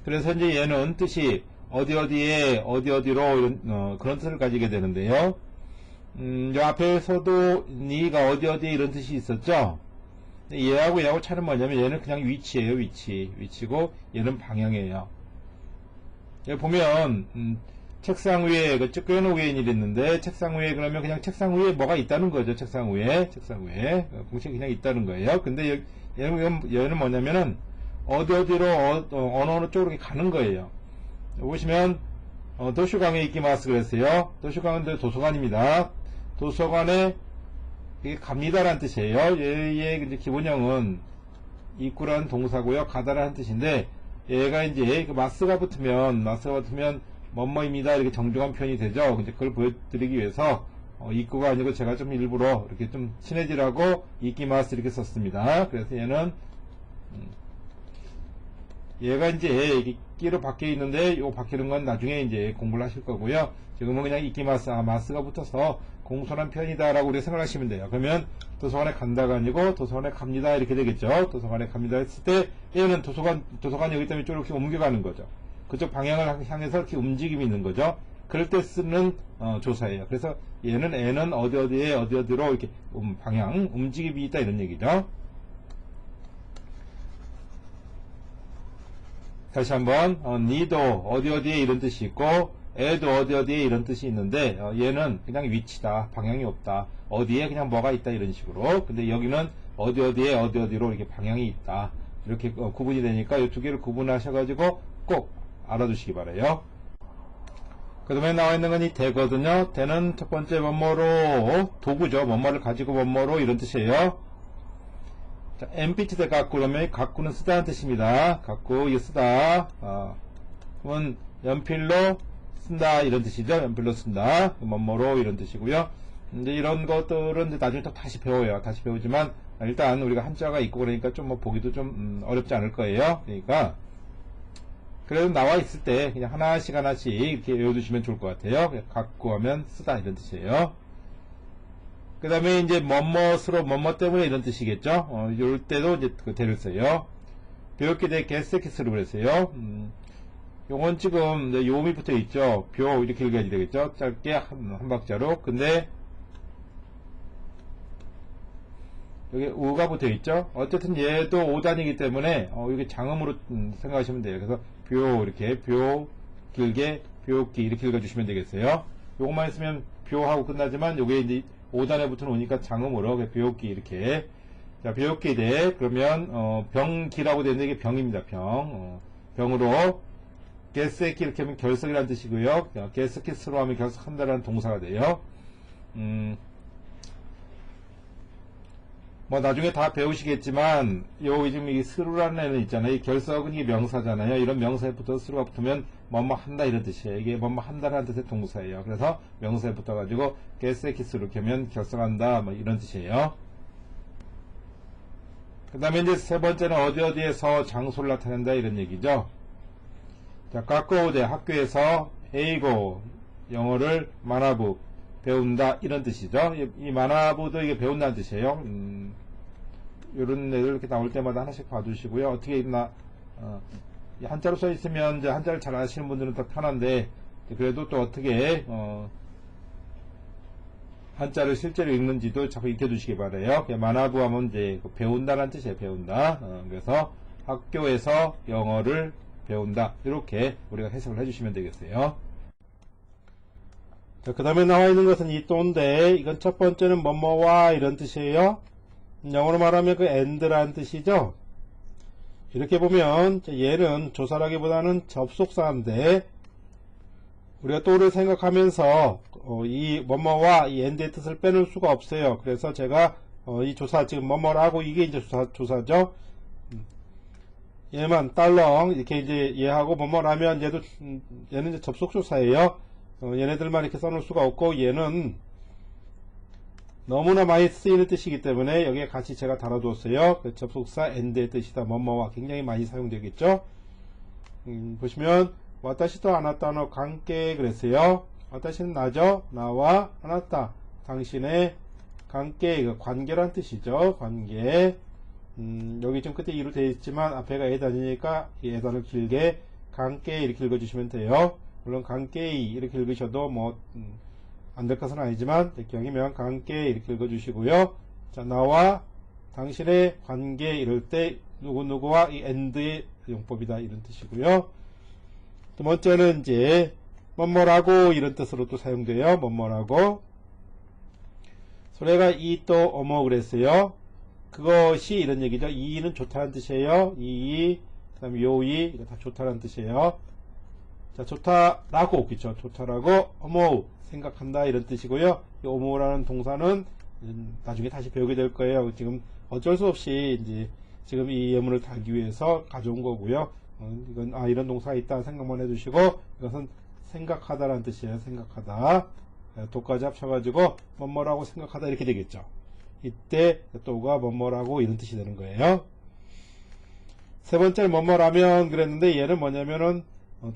그래서 이제 얘는 뜻이 어디에 어디로 이런 그런 뜻을 가지게 되는데요. 이 앞에서도 니가 어디에 이런 뜻이 있었죠. 얘하고 차이는 뭐냐면 얘는 그냥 위치예요. 위치고 얘는 방향이에요. 여기 보면 책상 위에 그 쭈꾸에노 위에 이랬는데 책상 위에 그러면 그냥 책상 위에 뭐가 있다는 거죠. 책상 위에 공책이 그냥 있다는 거예요. 근데 얘는 뭐냐면은 어디로 어느 쪽으로 이렇게 가는 거예요. 보시면 도슈강에 이키마스 그랬어요. 도슈강은 도서관입니다. 도서관에 이게 갑니다라는 뜻이에요. 얘의 이제 기본형은 입구라는 동사고요. 가다라는 뜻인데 얘가 이제 그 마스가 붙으면 뭐뭐입니다 이렇게 정중한 표현이 되죠. 이제 그걸 보여드리기 위해서 입구가 아니고 제가 좀 일부러 이렇게 좀 친해지라고 이키마스 이렇게 썼습니다. 그래서 얘가 이제 끼로 바뀌어 있는데 요 바뀌는 건 나중에 이제 공부를 하실 거고요. 지금은 그냥 이키마스 마스가 붙어서 공손한 편이다라고 우리가 생각하시면 돼요. 그러면 도서관에 간다가 아니고 도서관에 갑니다 이렇게 되겠죠. 도서관에 갑니다 했을 때 얘는 도서관이 여기 때문에 이렇게 옮겨가는 거죠. 그쪽 방향을 향해서 이렇게 움직임이 있는 거죠. 그럴 때 쓰는 조사예요. 그래서 애는 어디로 이렇게 방향 움직임이 있다 이런 얘기죠. 다시 한번 니도 어디에 이런 뜻이 있고 애도 어디에 이런 뜻이 있는데 얘는 그냥 위치다. 방향이 없다. 어디에 그냥 뭐가 있다 이런 식으로. 근데 여기는 어디로 이렇게 방향이 있다. 이렇게 구분이 되니까 이 두 개를 구분하셔가지고 꼭 알아두시기 바라요. 그 다음에 나와 있는 건 이 대거든요. 대는 첫 번째 뭐뭐로 도구죠. 뭐뭐를 가지고 뭐뭐로 이런 뜻이에요. 자, 엔피치대 갖고 그러면 갖고는 쓰다는 뜻입니다. 갖고 이거 쓰다. 그러면 연필로 쓴다 이런 뜻이죠. 연필로 쓴다. 뭐뭐로 이런 뜻이고요. 이제 이런 것들은 이제 나중에 또 다시 배워요. 다시 배우지만 일단 우리가 한자가 있고 그러니까 좀 뭐 보기도 좀 어렵지 않을 거예요. 그러니까 그래도 나와 있을 때 그냥 하나씩 이렇게 외워두시면 좋을 것 같아요. 갖고 하면 쓰다 이런 뜻이에요. 그 다음에 이제 뭐뭇으로 뭐뭇 때문에 이런 뜻이겠죠. 이럴 때도 이제 그 대를 써요. 벼었게 돼 게스키스로 그랬어요. 요건 지금 요음이 붙어 있죠. 벼 이렇게 읽어야 되겠죠. 짧게 한 박자로. 근데 여기 우가 붙어 있죠. 어쨌든 얘도 5단이기 때문에 이게 장음으로 생각하시면 돼요. 그래서 벼 이렇게 벼 길게 벼기 이렇게 읽어주시면 되겠어요. 요것만 있으면 벼하고 끝나지만 요게 이제 5단에 붙어 놓으니까 장음으로 벼기 이렇게. 자, 벼기 돼. 그러면 병기라고 되는데 이게 병입니다. 병으로 게스키 이렇게 하면 결석이라는 뜻이고요. 게스키스로 하면 결석한다라는 동사가 돼요. 뭐 나중에 다 배우시겠지만 요 지금 이 스루라는 애는 있잖아요. 이 결석은 이게 명사잖아요. 이런 명사에 붙어서 스루가 붙으면 뭐뭐 한다 이런 뜻이에요. 이게 뭐뭐 한다라는 뜻의 동사예요. 그래서 명사에 붙어가지고 게스키스로 이렇게 하면 결석한다 뭐 이런 뜻이에요. 그 다음에 이제 세 번째는 어디에서 장소를 나타낸다 이런 얘기죠. 자, 가까우대 학교에서 에이고 영어를 만화부 배운다 이런 뜻이죠. 이 만화부도 이게 배운다는 뜻이에요. 요런 애들 이렇게 나올 때마다 하나씩 봐주시고요. 어떻게 읽나 한자로 써 있으면 이제 한자를 잘 아시는 분들은 더 편한데 그래도 또 어떻게 한자를 실제로 읽는지도 자꾸 익혀두시기 바래요. 만화부 하면 이제 배운다라는 뜻이에요. 배운다. 그래서 학교에서 영어를 배운다. 이렇게 우리가 해석을 해주시면 되겠어요. 자, 그 다음에 나와 있는 것은 이 또인데, 이건 첫 번째는 뭐뭐와 이런 뜻이에요. 영어로 말하면 그 and라는 뜻이죠. 이렇게 보면 얘는 조사라기보다는 접속사인데 우리가 또를 생각하면서 이 뭐뭐와 이 and의 뜻을 빼놓을 수가 없어요. 그래서 제가 이 조사 지금 뭐뭐라고 이게 이제 조사죠. 얘만 딸렁 이렇게 이제 얘하고 뭐뭐라면 얘도 얘는 이제 접속조사예요. 얘네들만 이렇게 써놓을 수가 없고 얘는 너무나 많이 쓰이는 뜻이기 때문에 여기에 같이 제가 달아두었어요. 그 접속사 and의 뜻이다. 뭐뭐와 굉장히 많이 사용되겠죠. 보시면 와타시도 아나타노 관계 그랬어요. 와타시는 나죠. 나와 아나타 당신의 관계 관계란 뜻이죠. 관계. 여기 좀 끝에 이로 되어 있지만 앞에가 에단이니까 이 에단을 길게 관계 이렇게 읽어주시면 돼요. 물론 관계이 이렇게 읽으셔도 뭐 안 될 것은 아니지만 기왕이면 관계 이렇게 읽어주시고요. 자, 나와 당신의 관계 이럴 때 누구누구와 이 and의 용법이다 이런 뜻이고요. 두 번째는 이제 뭐뭐라고 이런 뜻으로 또 사용돼요. 뭐뭐라고. 소래가 이 또 어머 그랬어요. 그것이 이런 얘기죠. 이는 좋다는 뜻이에요. 이, 그 다음에 요이, 이거 다 좋다는 뜻이에요. 자, 좋다라고, 그쵸. 좋다라고, 어머, 생각한다, 이런 뜻이고요. 이 어머라는 동사는 나중에 다시 배우게 될 거예요. 지금 어쩔 수 없이 이제 지금 이 예문을 달기 위해서 가져온 거고요. 이건, 이런 동사가 있다 생각만 해주시고, 이것은 생각하다라는 뜻이에요. 생각하다. 도까지 합쳐가지고, 뭐뭐라고 생각하다, 이렇게 되겠죠. 이때 또가 뭐뭐라고 이런 뜻이 되는 거예요. 세 번째는 뭐뭐라면 그랬는데 얘는 뭐냐면은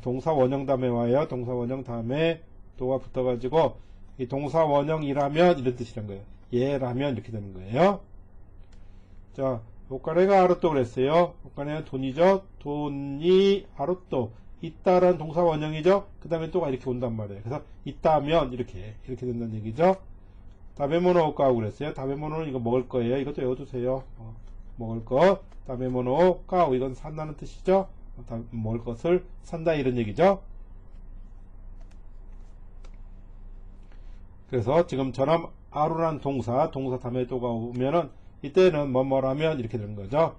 동사 원형 다음에 와요. 동사 원형 다음에 또가 붙어가지고 이 동사 원형이라면 이런 뜻이란 거예요. 얘라면 이렇게 되는 거예요. 자, 오카네가 아루또 그랬어요. 오카네는 돈이죠. 돈이 아루또 있다라는 동사 원형이죠. 그 다음에 또가 이렇게 온단 말이에요. 그래서 있다면 이렇게 된다는 얘기죠. 다베모노 오카고 그랬어요. 다베모노는 이거 먹을 거예요. 이것도 외워두세요. 먹을 것. 다베모노 오카오 이건 산다는 뜻이죠. 먹을 것을 산다 이런 얘기죠. 그래서 지금처럼 아루라는 동사 다음에 또가 오면은 이때는 뭐뭐라면 이렇게 되는 거죠.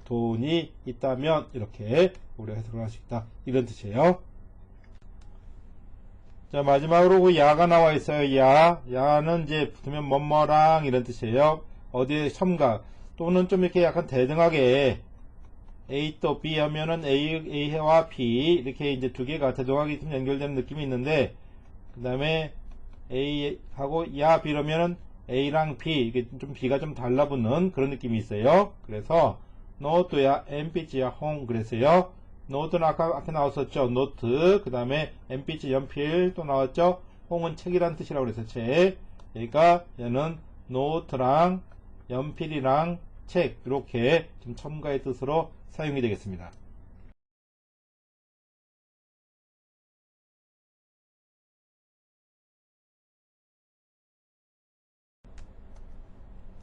돈이 있다면 이렇게 우리가 해석을 할 수 있다 이런 뜻이에요. 자, 마지막으로 그 야가 나와 있어요. 야는 이제 붙으면 뭐뭐랑 이런 뜻이에요. 어디에 첨가 또는 좀 이렇게 약간 대등하게 A 또 B 하면은 A와 B 이렇게 이제 두 개가 대등하게 좀 연결되는 느낌이 있는데 그 다음에 A하고 야 B라면은 A랑 B 이게 좀 B가 좀 달라붙는 그런 느낌이 있어요. 그래서 노트야 엠피지야 홍 그랬어요. 노트는 아까 앞에 나왔었죠. 노트 그 다음에 엠피지 연필 또 나왔죠. 홍은 책이란 뜻이라고 그랬어요. 책. 그러니까 얘는 노트랑 연필이랑 책 이렇게 좀 첨가의 뜻으로 사용이 되겠습니다.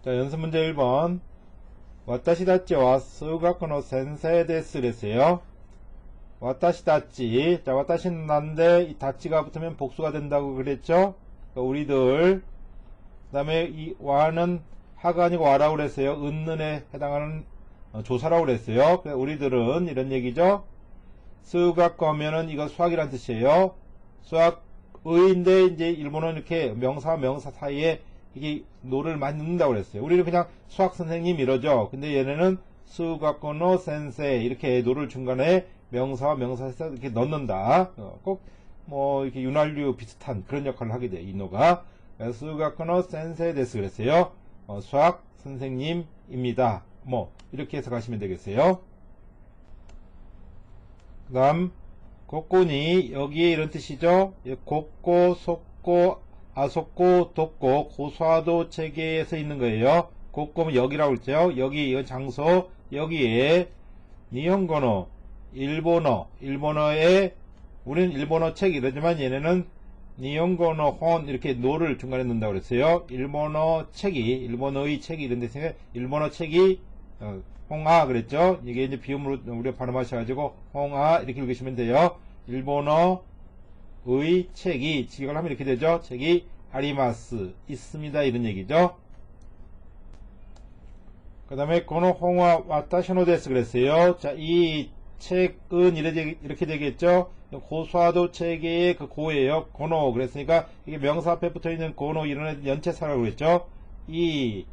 자, 연습 문제 1번. 와타시 다찌와 수가쿠노 센세이 데스 그랬어요. 와타시 다찌. 자, 와타시는 난데 이 다찌가 붙으면 복수가 된다고 그랬죠. 그러니까 우리들. 그 다음에 이 와는 하가 아니고 와라고 그랬어요. 은는에 해당하는 조사라고 그랬어요. 그러니까 우리들은 이런 얘기죠. 수학 하면은 이거 수학이란 뜻이에요. 수학의인데 이제 일본어는 이렇게 명사와 명사 사이에 이게 노를 많이 넣는다고 그랬어요. 우리는 그냥 수학 선생님 이러죠. 근데 얘네는 수학노 센세 이렇게 노를 중간에 명사와 명사에서 이렇게 넣는다. 꼭 뭐 이렇게 윤활유 비슷한 그런 역할을 하게 돼. 이 노가. 수학노 센세 데스 그랬어요. 수학 선생님입니다. 뭐 이렇게 해서 가시면 되겠어요. 그 다음 곡고니 여기에 이런 뜻이죠. 곡고, 속고, 아속고, 돕고, 고사도 체계에서 있는 거예요. 곡고면 여기라고 했죠. 여기 이건 장소. 여기에 니혼고노 일본어에 우리는 일본어 책 이러지만 얘네는 니혼고노 혼 이렇게 노를 중간에 넣는다고 그랬어요. 일본어의 책이 이런 데서 일본어 책이 홍아 그랬죠. 이게 이제 비음으로 우리가 발음하셔가지고 홍아 이렇게 읽으시면 돼요. 일본어의 책이 직역을 하면 이렇게 되죠. 책이 아리마스 있습니다 이런 얘기죠. 그 다음에 고노 홍아 와타시노 데스 그랬어요. 자, 이 책은 이렇게 되겠죠. 고사도 체계의 그 고예요. 고노 그랬으니까 이게 명사 앞에 붙어있는 고노 이런 연체사라고 그랬죠. 이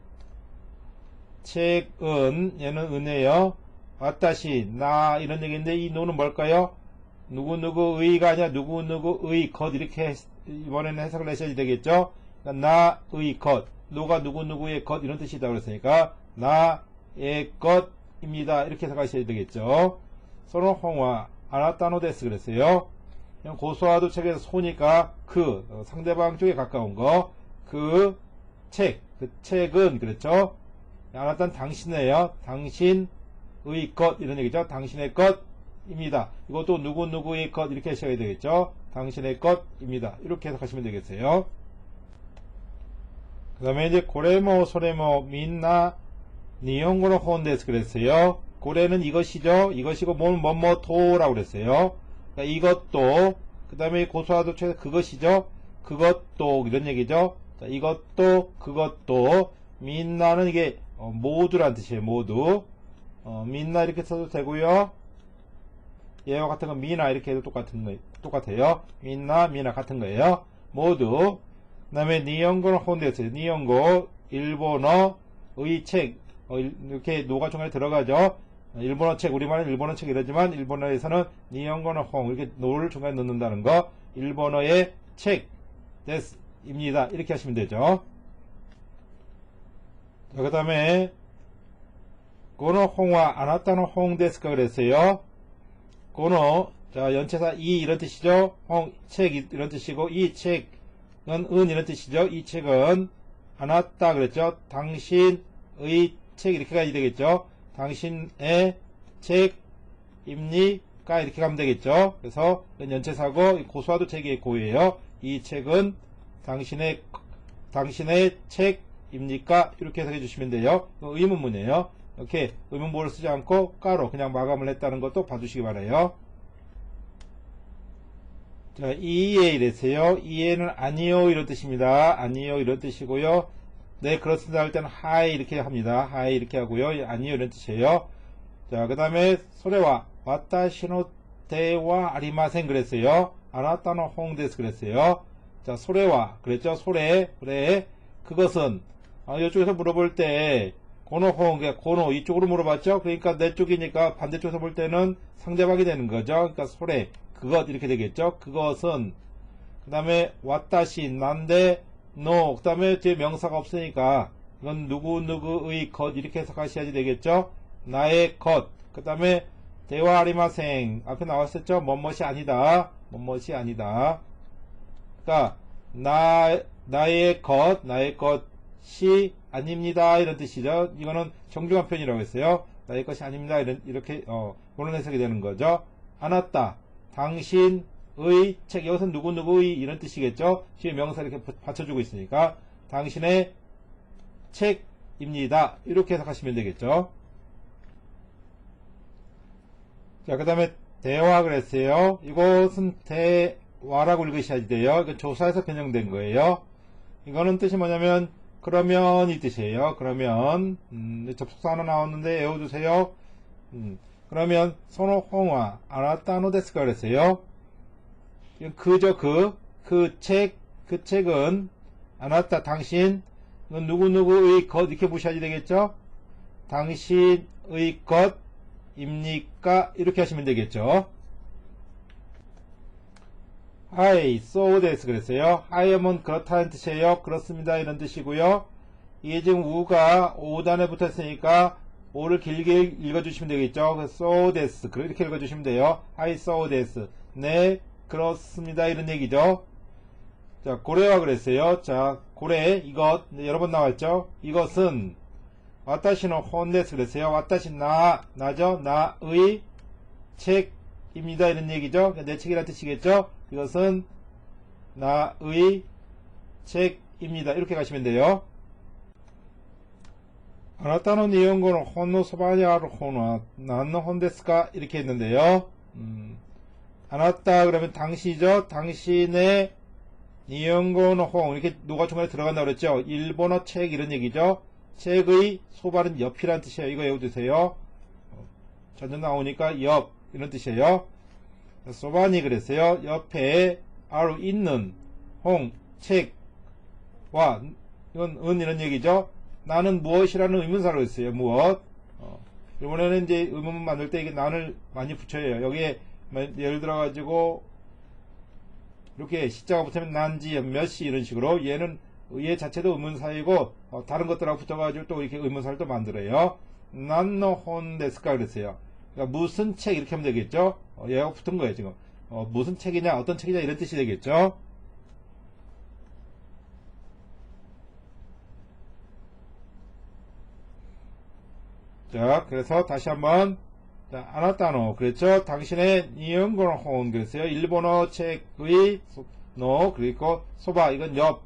책은 얘는 은혜요. 와타시 나 이런 얘기인데 이 노는 뭘까요? 누구누구의가 아니라 누구누구의 것 이렇게 이번에는 해석을 하셔야 되겠죠. 그러니까 나의 것 노가 누구누구의 것 이런 뜻이다 그랬으니까 나의 것입니다 이렇게 해석하셔야 되겠죠. 서로 홍화 아나타노 데스 그랬어요. 고소화도 책에서 소니까 그 상대방 쪽에 가까운 거 그 책은 그랬죠. 아나탄 당신이에요. 당신의 것 이런 얘기죠. 당신의 것입니다. 이것도 누구누구의 것 이렇게 하셔야 되겠죠. 당신의 것입니다. 이렇게 해석하시면 되겠어요. 그 다음에 이제 고레모 소레모 민나 니혼고노 혼데스 그랬어요. 고래는 이것이죠. 이것이고 뭐뭐뭐토라고 그랬어요. 그러니까 이것도 그 다음에 고소화도 최소 그것이죠. 그것도 이런 얘기죠. 자, 이것도 그것도 민나는 이게 모두란 뜻이에요. 모두 민나 이렇게 써도 되고요. 얘와 같은 건 미나 이렇게 해도 똑같아요. 민나 미나 같은 거예요. 모두. 그 다음에 니혼고는 혼데스 니혼고 일본어의 책 이렇게 노가 중간에 들어가죠. 일본어 책, 우리말은 일본어 책 이러지만 일본어에서는 니혼고노 홍 이렇게 노를 중간에 넣는다는 거. 일본어의 책 데스입니다. 이렇게 하시면 되죠. 그 다음에 고노 홍와 아나타노 홍 데스가 그랬어요. 고노 자 연체사 이 이런 뜻이죠. 홍 책 이런 뜻이고 이 책은 은 이런 뜻이죠. 이 책은 아나타 그랬죠. 당신의 책 이렇게 가야 되겠죠. 당신의 책입니까? 이렇게 가면 되겠죠. 그래서 연체사고 고소화도 책의 고예요. 이 책은 당신의 책입니까? 이렇게 해석해 주시면 돼요. 의문문이에요. 이렇게 의문보를 쓰지 않고 까로 그냥 마감을 했다는 것도 봐주시기 바라요. 자, 이에 이랬어요. 이에는 아니요 이런 뜻입니다. 아니요 이런 뜻이고요. 네 그렇습니다 할 때는 하이 이렇게 합니다. 하이 이렇게 하고요. 아니요 이런 뜻이에요. 자, 그 다음에 소레와 와타시노 데와 아리마센 그랬어요. 아나타노 홍데스 그랬어요. 자, 소레와 그랬죠. 소레 그래 그것은 이쪽에서 물어볼 때 고노 홍 고노 이쪽으로 물어봤죠. 그러니까 내 쪽이니까 반대쪽에서 볼 때는 상대방이 되는 거죠. 그러니까 소레 그것 이렇게 되겠죠. 그것은 그 다음에 와타시 난데 노 그 다음에 뒤에 명사가 없으니까 이건 누구누구의 것 이렇게 해석하셔야지 되겠죠. 나의 것 그 다음에 대화 아리마생 앞에 나왔었죠. 뭐뭇이 아니다 뭐뭇이 아니다. 그러니까 나의 것이 것이 아닙니다. 이런 뜻이죠. 이거는 정중한 표현이라고 했어요. 나의 것이 아닙니다. 이렇게, 그런 해석이 되는 거죠. 안았다. 당신의 책. 여기서 누구누구의 이런 뜻이겠죠. 뒤에 명사 이렇게 받쳐주고 있으니까. 당신의 책입니다. 이렇게 해석하시면 되겠죠. 자, 그 다음에 대화 그랬어요. 이것은 대화라고 읽으셔야 돼요. 이건 조사에서 변형된 거예요. 이거는 뜻이 뭐냐면 그러면 이 뜻이에요. 그러면 접속사 하나 나왔는데 외워두세요. 그러면 소노홍와 아나타노 데스까 그랬어요. 그저 그 책은 아나타 당신 누구누구의 것 이렇게 보셔야 되겠죠. 당신의 것입니까? 이렇게 하시면 되겠죠. 하이, so des 그랬어요. 하이하면 그렇다는 뜻이에요. 그렇습니다. 이런 뜻이고요. 이게 지금 우가 5단에 붙었으니까 5를 길게 읽어주시면 되겠죠. so des. 이렇게 읽어주시면 돼요. 하이, so des. 네, 그렇습니다. 이런 얘기죠. 자, 고래와 그랬어요. 자, 고래, 이것, 네, 여러 번 나왔죠. 이것은, 와타시노 혼데스 그랬어요. 와타시 나죠. 나의 책입니다. 이런 얘기죠. 내 책이라는 뜻이겠죠. 이것은 나의 책입니다. 이렇게 가시면 돼요. 아나타노 니혼고는 혼노 소바니 아루 혼와 난노 혼데스까 이렇게 했는데요. 아나타 그러면 당시죠. 당신의 니혼고는 혼 이렇게 노가 중간에 들어간다고 그랬죠. 일본어 책 이런 얘기죠. 책의 소발은 옆이란 뜻이에요. 이거 외워두세요. 전전 나오니까 옆 이런 뜻이에요. 소바니 그랬어요. 옆에 아루 있는 홍 책와 이건 이런 얘기죠. 나는 무엇이라는 의문사로 했어요. 무엇. 이번에는 이제 의문문 만들 때 이게 난을 많이 붙여요. 여기에 예를 들어 가지고 이렇게 시자가 붙으면 난지 몇시 이런 식으로 얘는 얘 자체도 의문사이고 다른 것들하고 붙어가지고 또 이렇게 의문사를 또 만들어요. 난노 혼데스까 그랬어요. 그러니까 무슨 책 이렇게 하면 되겠죠. 얘가 붙은 거예요 지금. 무슨 책이냐 어떤 책이냐 이런 뜻이 되겠죠. 자, 그래서 다시 한번 아나타노 그랬죠. 당신의 니혼고노 혼 그랬어요. 일본어 책의 노 그리고 소바 이건 옆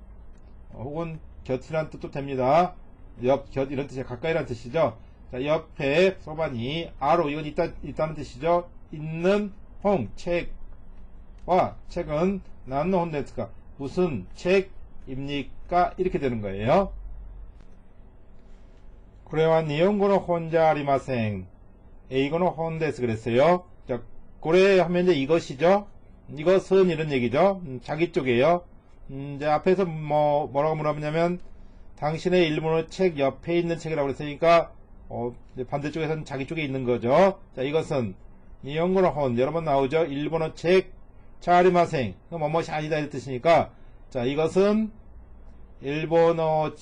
혹은 곁이란 뜻도 됩니다. 옆, 곁 이런 뜻이 가까이란 뜻이죠. 자, 옆에 소바니 아로 이건 있다는 뜻이죠. 있는 홍 책과 책은 난노 혼데스까 무슨 책입니까? 이렇게 되는 거예요. 고래와 니혼고노 혼자 아리마생 에이고노 혼데스 그랬어요. 자, 고래 하면 이제 이것이죠. 이것은 이런 얘기죠. 자기 쪽이에요. 이제 앞에서 뭐라고 물어보냐면 당신의 일본어 책 옆에 있는 책이라고 그랬으니까 반대쪽에서는 자기 쪽에 있는 거죠. 자, 이것은 니혼고노 혼 여러 번 나오죠. 일본어 책 자리마생 뭐뭐이 아니다 이 뜻이니까 자, 이것은 일본어의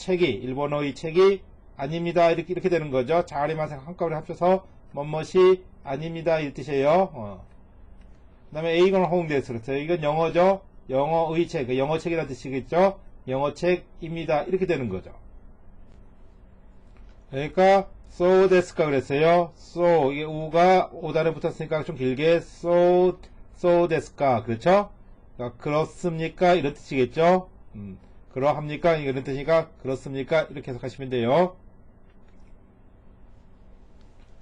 책이 아닙니다. 이렇게 되는 거죠. 자리마생 한꺼번에 합쳐서 뭐뭐이 아닙니다 이 뜻이에요. 그 다음에 에이건 홍데스 그랬어요. 이건 영어죠. 영어의 책, 영어 책이라는 뜻이겠죠. 영어 책입니다. 이렇게 되는 거죠. 그러니까 so 데스까 그랬어요. so 이게 우가 5단에 붙었으니까 좀 길게 so 데스까 그렇죠. 그러니까 그렇습니까 이런 뜻이겠죠. 그러합니까 이런 뜻이니까 그렇습니까 이렇게 해석하시면 돼요.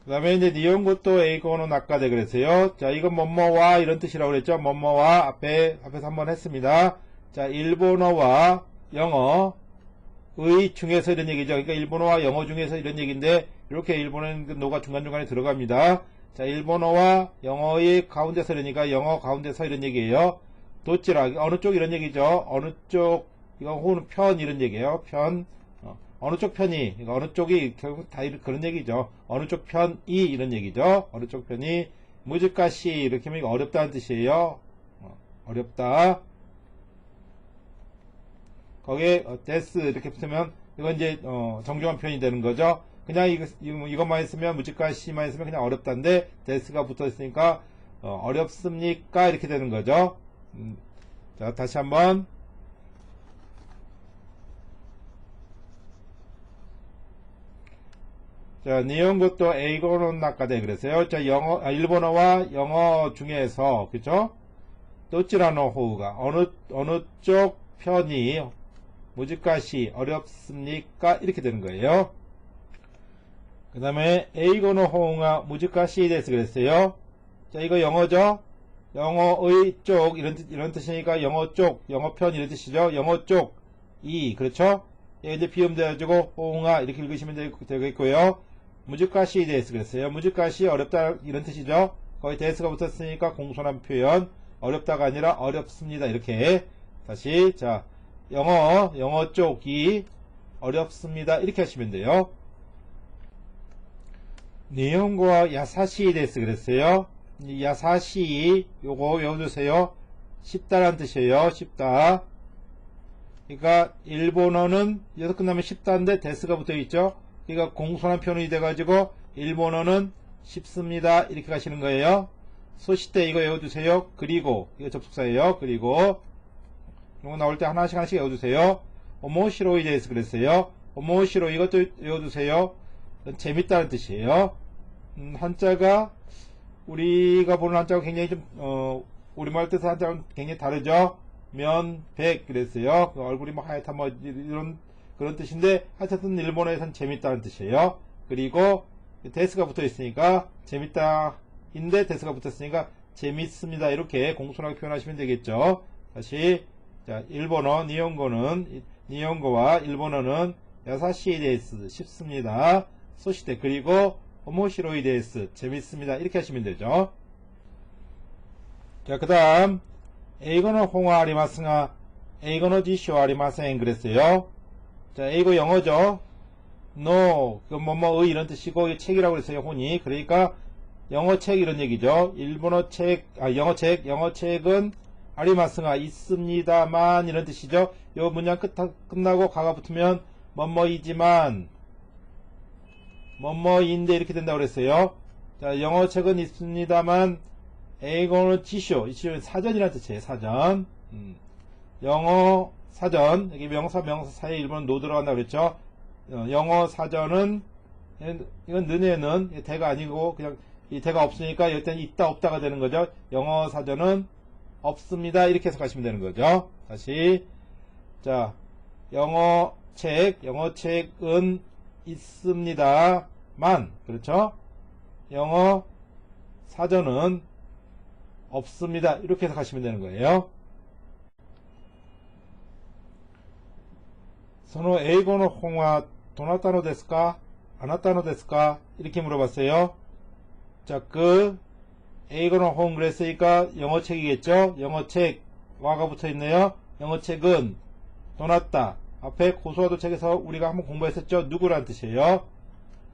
그 다음에 이제 니혼고또 에이고노 낙가데 그랬어요. 자, 이건 뭐뭐와 이런 뜻이라고 그랬죠. 뭐뭐와 앞에서 한번 했습니다. 자, 일본어와 영어의 중에서 이런 얘기죠. 그러니까 일본어와 영어 중에서 이런 얘기인데 이렇게 일본어는 노가 중간중간에 들어갑니다. 자, 일본어와 영어의 가운데서 이러니까 영어 가운데서 이런 얘기예요. 도찌라 어느 쪽 이런 얘기죠. 어느 쪽 이건 호는 편 이런 얘기예요. 편 어느 쪽 편이 그러니까 어느 쪽이 결국 다 그런 얘기죠. 어느 쪽 편이 이런 얘기죠. 어느 쪽 편이 무즈가시 이렇게 하면 어렵다는 뜻이에요. 어렵다. 거기에 데스 이렇게 붙으면 이건 이제 정중한 표현이 되는 거죠. 그냥 이것만 있으면 무즈가시만 있으면 그냥 어렵다인데 데스가 붙어 있으니까 어렵습니까 이렇게 되는 거죠. 자, 다시 한번. 私は日本語を話せません。 자, 이건 뭐 뭐와 이런 뜻이라고 그랬죠. 뭐뭐와 앞에 사선만 했습니다. 자, 일본어와 영어 중에서 이런 얘기인데 이렇게 일본어는 노가 중간중간에 들어갑니다. 자, 일본어와 영어의 가운데서 이런 얘기죠. 어느 쪽 이런 얘기죠. 어느 쪽 편이 이런 얘기예요. 편 어느 쪽 편이 어느 쪽이 결국 다 그런 얘기죠. 어느 쪽 편이 무즈가시 이렇게 하면 어렵다인데 데스가 붙어 있으니까 어렵습니까 이렇게 되는 거죠. 자, 다시 한번. 자, 니혼고と 에이고노 나카데 그랬어요. 자, 일본어와 영어 중에서, 그죠? 도치라노 호우가, 어느 쪽 편이 무지가시 어렵습니까? 이렇게 되는 거예요. 그 다음에, 에이고노 호우가 무지가시 데스 그랬어요. 자, 이거 영어죠? 영어의 쪽, 이런 뜻이니까 영어 쪽, 영어 편 이런 뜻이죠? 영어 쪽, 그렇죠? 이제 비음돼가지고, 호응아, 이렇게 읽으시면 되겠고요. 무지가시 데스 그랬어요. 무지가시 어렵다, 이런 뜻이죠? 거의 데스가 붙었으니까 공손한 표현, 어렵다가 아니라 어렵습니다. 이렇게. 다시, 자, 영어 쪽이 어렵습니다. 이렇게 하시면 돼요. 니혼고와 야사시 데스 그랬어요. 야사시, 요거 외워주세요. 쉽다라는 뜻이에요. 쉽다. 그러니까 일본어는 여기서 끝나면 쉽다인데 데스가 붙어있죠. 그러니까 공손한 표현이 돼가지고 일본어는 쉽습니다. 이렇게 가시는 거예요. 소시대 이거 외워주세요. 그리고 이거 접속사예요. 그리고 이거 나올 때 하나씩 외워주세요. 오모시로이 데스 그랬어요. 오모시로 이것도 외워주세요. 재밌다는 뜻이에요. 한자가 우리가 보는 한자가 굉장히 좀 우리말 뜻의 한자는 굉장히 다르죠. 면, 백 그랬어요. 얼굴이 뭐 하얗다 뭐 이런 그런 뜻인데 하여튼 일본어에선 재밌다는 뜻이에요. 그리고 데스가 붙어 있으니까 재밌다인데 데스가 붙었으니까 재밌습니다. 이렇게 공손하게 표현하시면 되겠죠. 다시 자 일본어 니혼고와 일본어는 야사시 데스 쉽습니다. 소시대 그리고 오모시로이 데스 재밌습니다. 이렇게 하시면 되죠. 자, 그 다음 에이고노 홍화 아리마스가 에이고노 지쇼 아리마센 그랬어요. 자, 에이고 영어죠. no 그 뭐뭐의 이런 뜻이고 이 책이라고 그랬어요. 혼이. 그러니까 영어 책 이런 얘기죠. 일본어 책, 영어 책은 아리마스가 있습니다만 이런 뜻이죠. 요 문장 끝나고 가가 붙으면 뭐뭐이지만 뭐뭐인데 이렇게 된다고 그랬어요. 자, 영어 책은 있습니다만 에이고노 지쇼, 이 지쇼는 사전이라는 뜻이에요. 사전. 영어 사전, 여기 명사 사이에 일본은 노 들어간다고 그랬죠. 영어 사전은 이건 는에는 대가 아니고 그냥 이 대가 없으니까 일단 있다 없다가 되는 거죠. 영어 사전은 없습니다. 이렇게 해석하시면 되는 거죠. 다시 자, 영어 책은 있습니다만 그렇죠. 영어 사전은 없습니다. 이렇게 해석하시면 되는 거예요. その英語の本はどなたのですか? あなたのですか? 이렇게 물어봤어요. 자, 그英語の본 그랬으니까 영어 책이겠죠? 영어 책 와가 붙어 있네요. 영어 책은 도났다. 앞에 고소화도 책에서 우리가 한번 공부했었죠? 누구란 뜻이에요.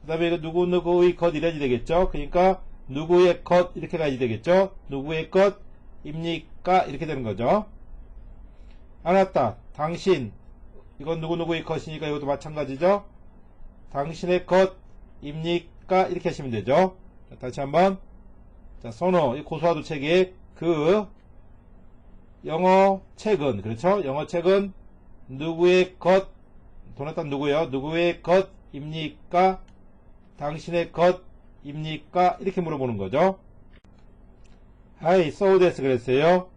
그 다음에 이거 누구의 것 이래야지 되겠죠? 그러니까 누구의 것 이렇게 가야지 되겠죠? 누구의 것입니까? 이렇게 되는 거죠. 아나타 당신 이건 누구의 것이니까 이것도 마찬가지죠. 당신의 것입니까? 이렇게 하시면 되죠. 자, 다시 한번 자, 소노 고소화도 책의 그 영어 책은 그렇죠. 영어 책은 누구의 것 도나타 누구요? 누구의 것입니까? 당신의 것입니까? 이렇게 물어보는 거죠. 하이 so 데스 그랬어요.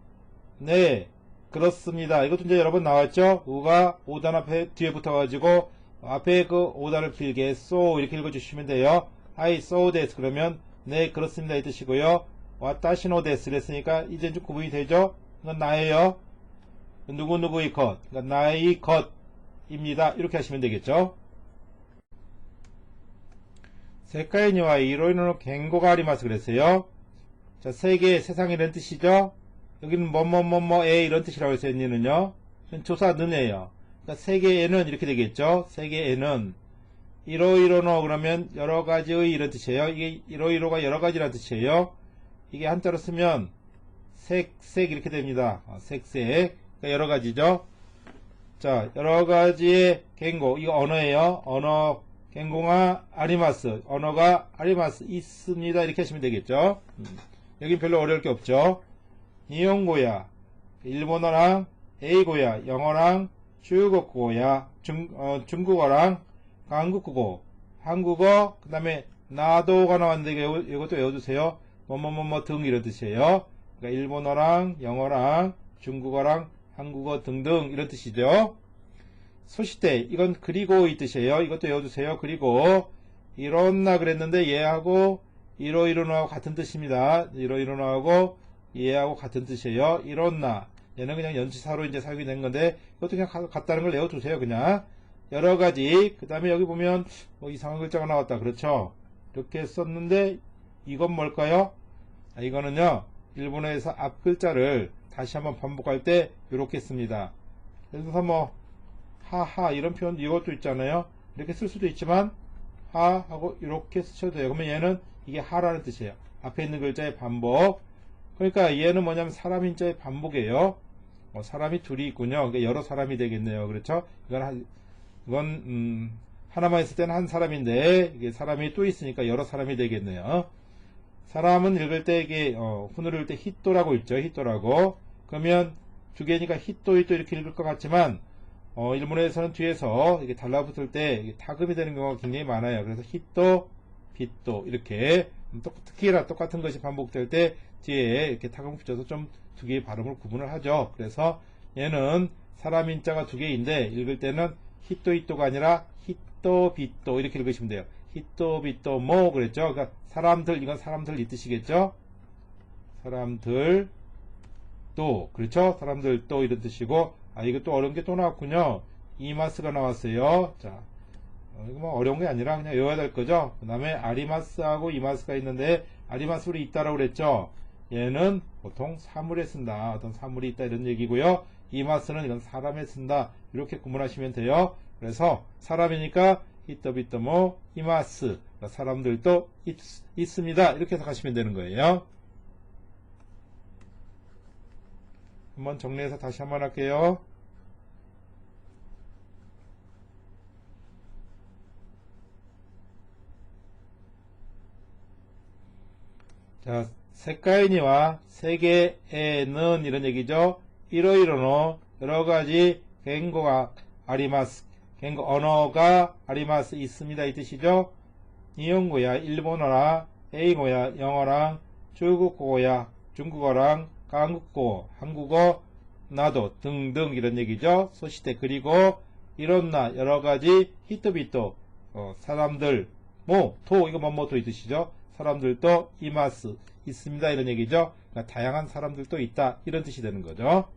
네 그렇습니다. 이것도 이제 여러 번 나왔죠. 우가 오단 앞에 뒤에 붙어가지고 앞에 그 오단을 필게 so 이렇게 읽어주시면 돼요. 하이 so 데스 그러면 네 그렇습니다 이 뜻이고요. 와타시노 데스 그랬으니까 이제 좀 구분이 되죠. 이건 나예요. 누구의 것 그러니까 나의 것입니다. 이렇게 하시면 되겠죠. 세카이니와 이로이노 갱고가 아리마스 그랬어요. 자, 세계 세상이라는 뜻이죠. 여기는 뭐뭐뭐뭐에 이런 뜻이라고 했어요. 니는요. 조사는에요. 그러니까 세계에는 이렇게 되겠죠. 세계에는 이로이로노 그러면 여러가지의 이런 뜻이에요. 이게 이로이로가 여러가지라는 뜻이에요. 이게 한자로 쓰면 색 이렇게 됩니다. 색색 그러니까 여러가지죠. 자, 여러가지의 갱고 이거 언어예요. 언어 갱고가 아리마스 언어가 아리마스 있습니다. 이렇게 하시면 되겠죠. 여긴 별로 어려울 게 없죠. 니혼고야 일본어랑 에이고야 영어랑 중국어랑 한국어 한국어, 그 다음에 나도가 나왔는데 이것도 외워두세요. 등 이런 뜻이에요. 그러니까 일본어랑 영어랑 중국어랑 한국어 등등 이런 뜻이죠. 소시대, 이건 그리고 이 뜻이에요. 이것도 외워두세요. 그리고 이런나 그랬는데 얘하고 이러이러나하고 같은 뜻입니다. 이러이러나하고 얘하고 같은 뜻이에요. 이런나, 얘는 그냥 연치사로 이제 사용이 된 건데 이것도 그냥 같다는 걸 외워두세요. 그냥 여러 가지. 그 다음에 여기 보면 뭐 이상한 글자가 나왔다. 그렇죠? 이렇게 썼는데 이건 뭘까요? 이거는요, 일본어에서 앞 글자를 다시 한번 반복할 때 이렇게 씁니다. 그래서 뭐 하하 이런 표현, 이것도 있잖아요. 이렇게 쓸 수도 있지만 하 하고 이렇게 쓰셔도 돼요. 그러면 얘는 이게 하라는 뜻이에요. 앞에 있는 글자의 반복. 그러니까 얘는 뭐냐면 사람 인자의 반복이에요. 사람이 둘이 있군요. 그러니까 여러 사람이 되겠네요. 그렇죠? 이건 하나만 있을 때는 한 사람인데 이게 사람이 또 있으니까 여러 사람이 되겠네요. 사람은 읽을 때 이게 훈을 읽을 때 히토라고 읽죠. 히토라고. 그러면 두 개니까 히토 히토 이렇게 읽을 것 같지만 일본어에서는 뒤에서 이게 달라붙을 때 이게 타금이 되는 경우가 굉장히 많아요. 그래서 히토, 비토 이렇게 특히나 똑같은 것이 반복될 때 뒤에 이렇게 타금을 붙여서 좀 두 개의 발음을 구분을 하죠. 그래서 얘는 사람 인자가 두 개인데 읽을 때는 히토 히토가 아니라 히토 비토 이렇게 읽으시면 돼요. 히토 비토 모 그랬죠. 그러니까 사람들, 이건 사람들 이 뜻이겠죠. 사람들 또, 그렇죠. 사람들 또 이런 뜻이고, 이것도 어려운 게 또 나왔군요. 이마스가 나왔어요. 자, 이거 뭐 어려운 게 아니라 그냥 외워야 될 거죠. 그 다음에 아리마스하고 이마스가 있는데 아리마스로 있다라고 그랬죠. 얘는 보통 사물에 쓴다. 어떤 사물이 있다 이런 얘기고요. 이마스는 이건 사람에 쓴다. 이렇게 구분하시면 돼요. 그래서 사람이니까 히토비토모 이마스, 사람들도 있습니다. 이렇게 해석하시면 되는 거예요. 한번 정리해서 다시 한번 할게요. 자, 세카이니와 세계에는 이런 얘기죠. 이러이러노 여러가지 겐고가 아리마스, 겐고 언어가 아리마스 있습니다 이 뜻이죠. 니혼고야 일본어랑 에이고야 영어랑 중국어야 중국어랑 한국어, 한국어, 나도 등등 이런 얘기죠. 소시대 그리고 이런나 여러가지 히토비토 사람들 토 이거 뭐뭐도 이 뜻이죠. 사람들도 이마스 있습니다 이런 얘기죠. 그러니까 다양한 사람들도 있다 이런 뜻이 되는 거죠.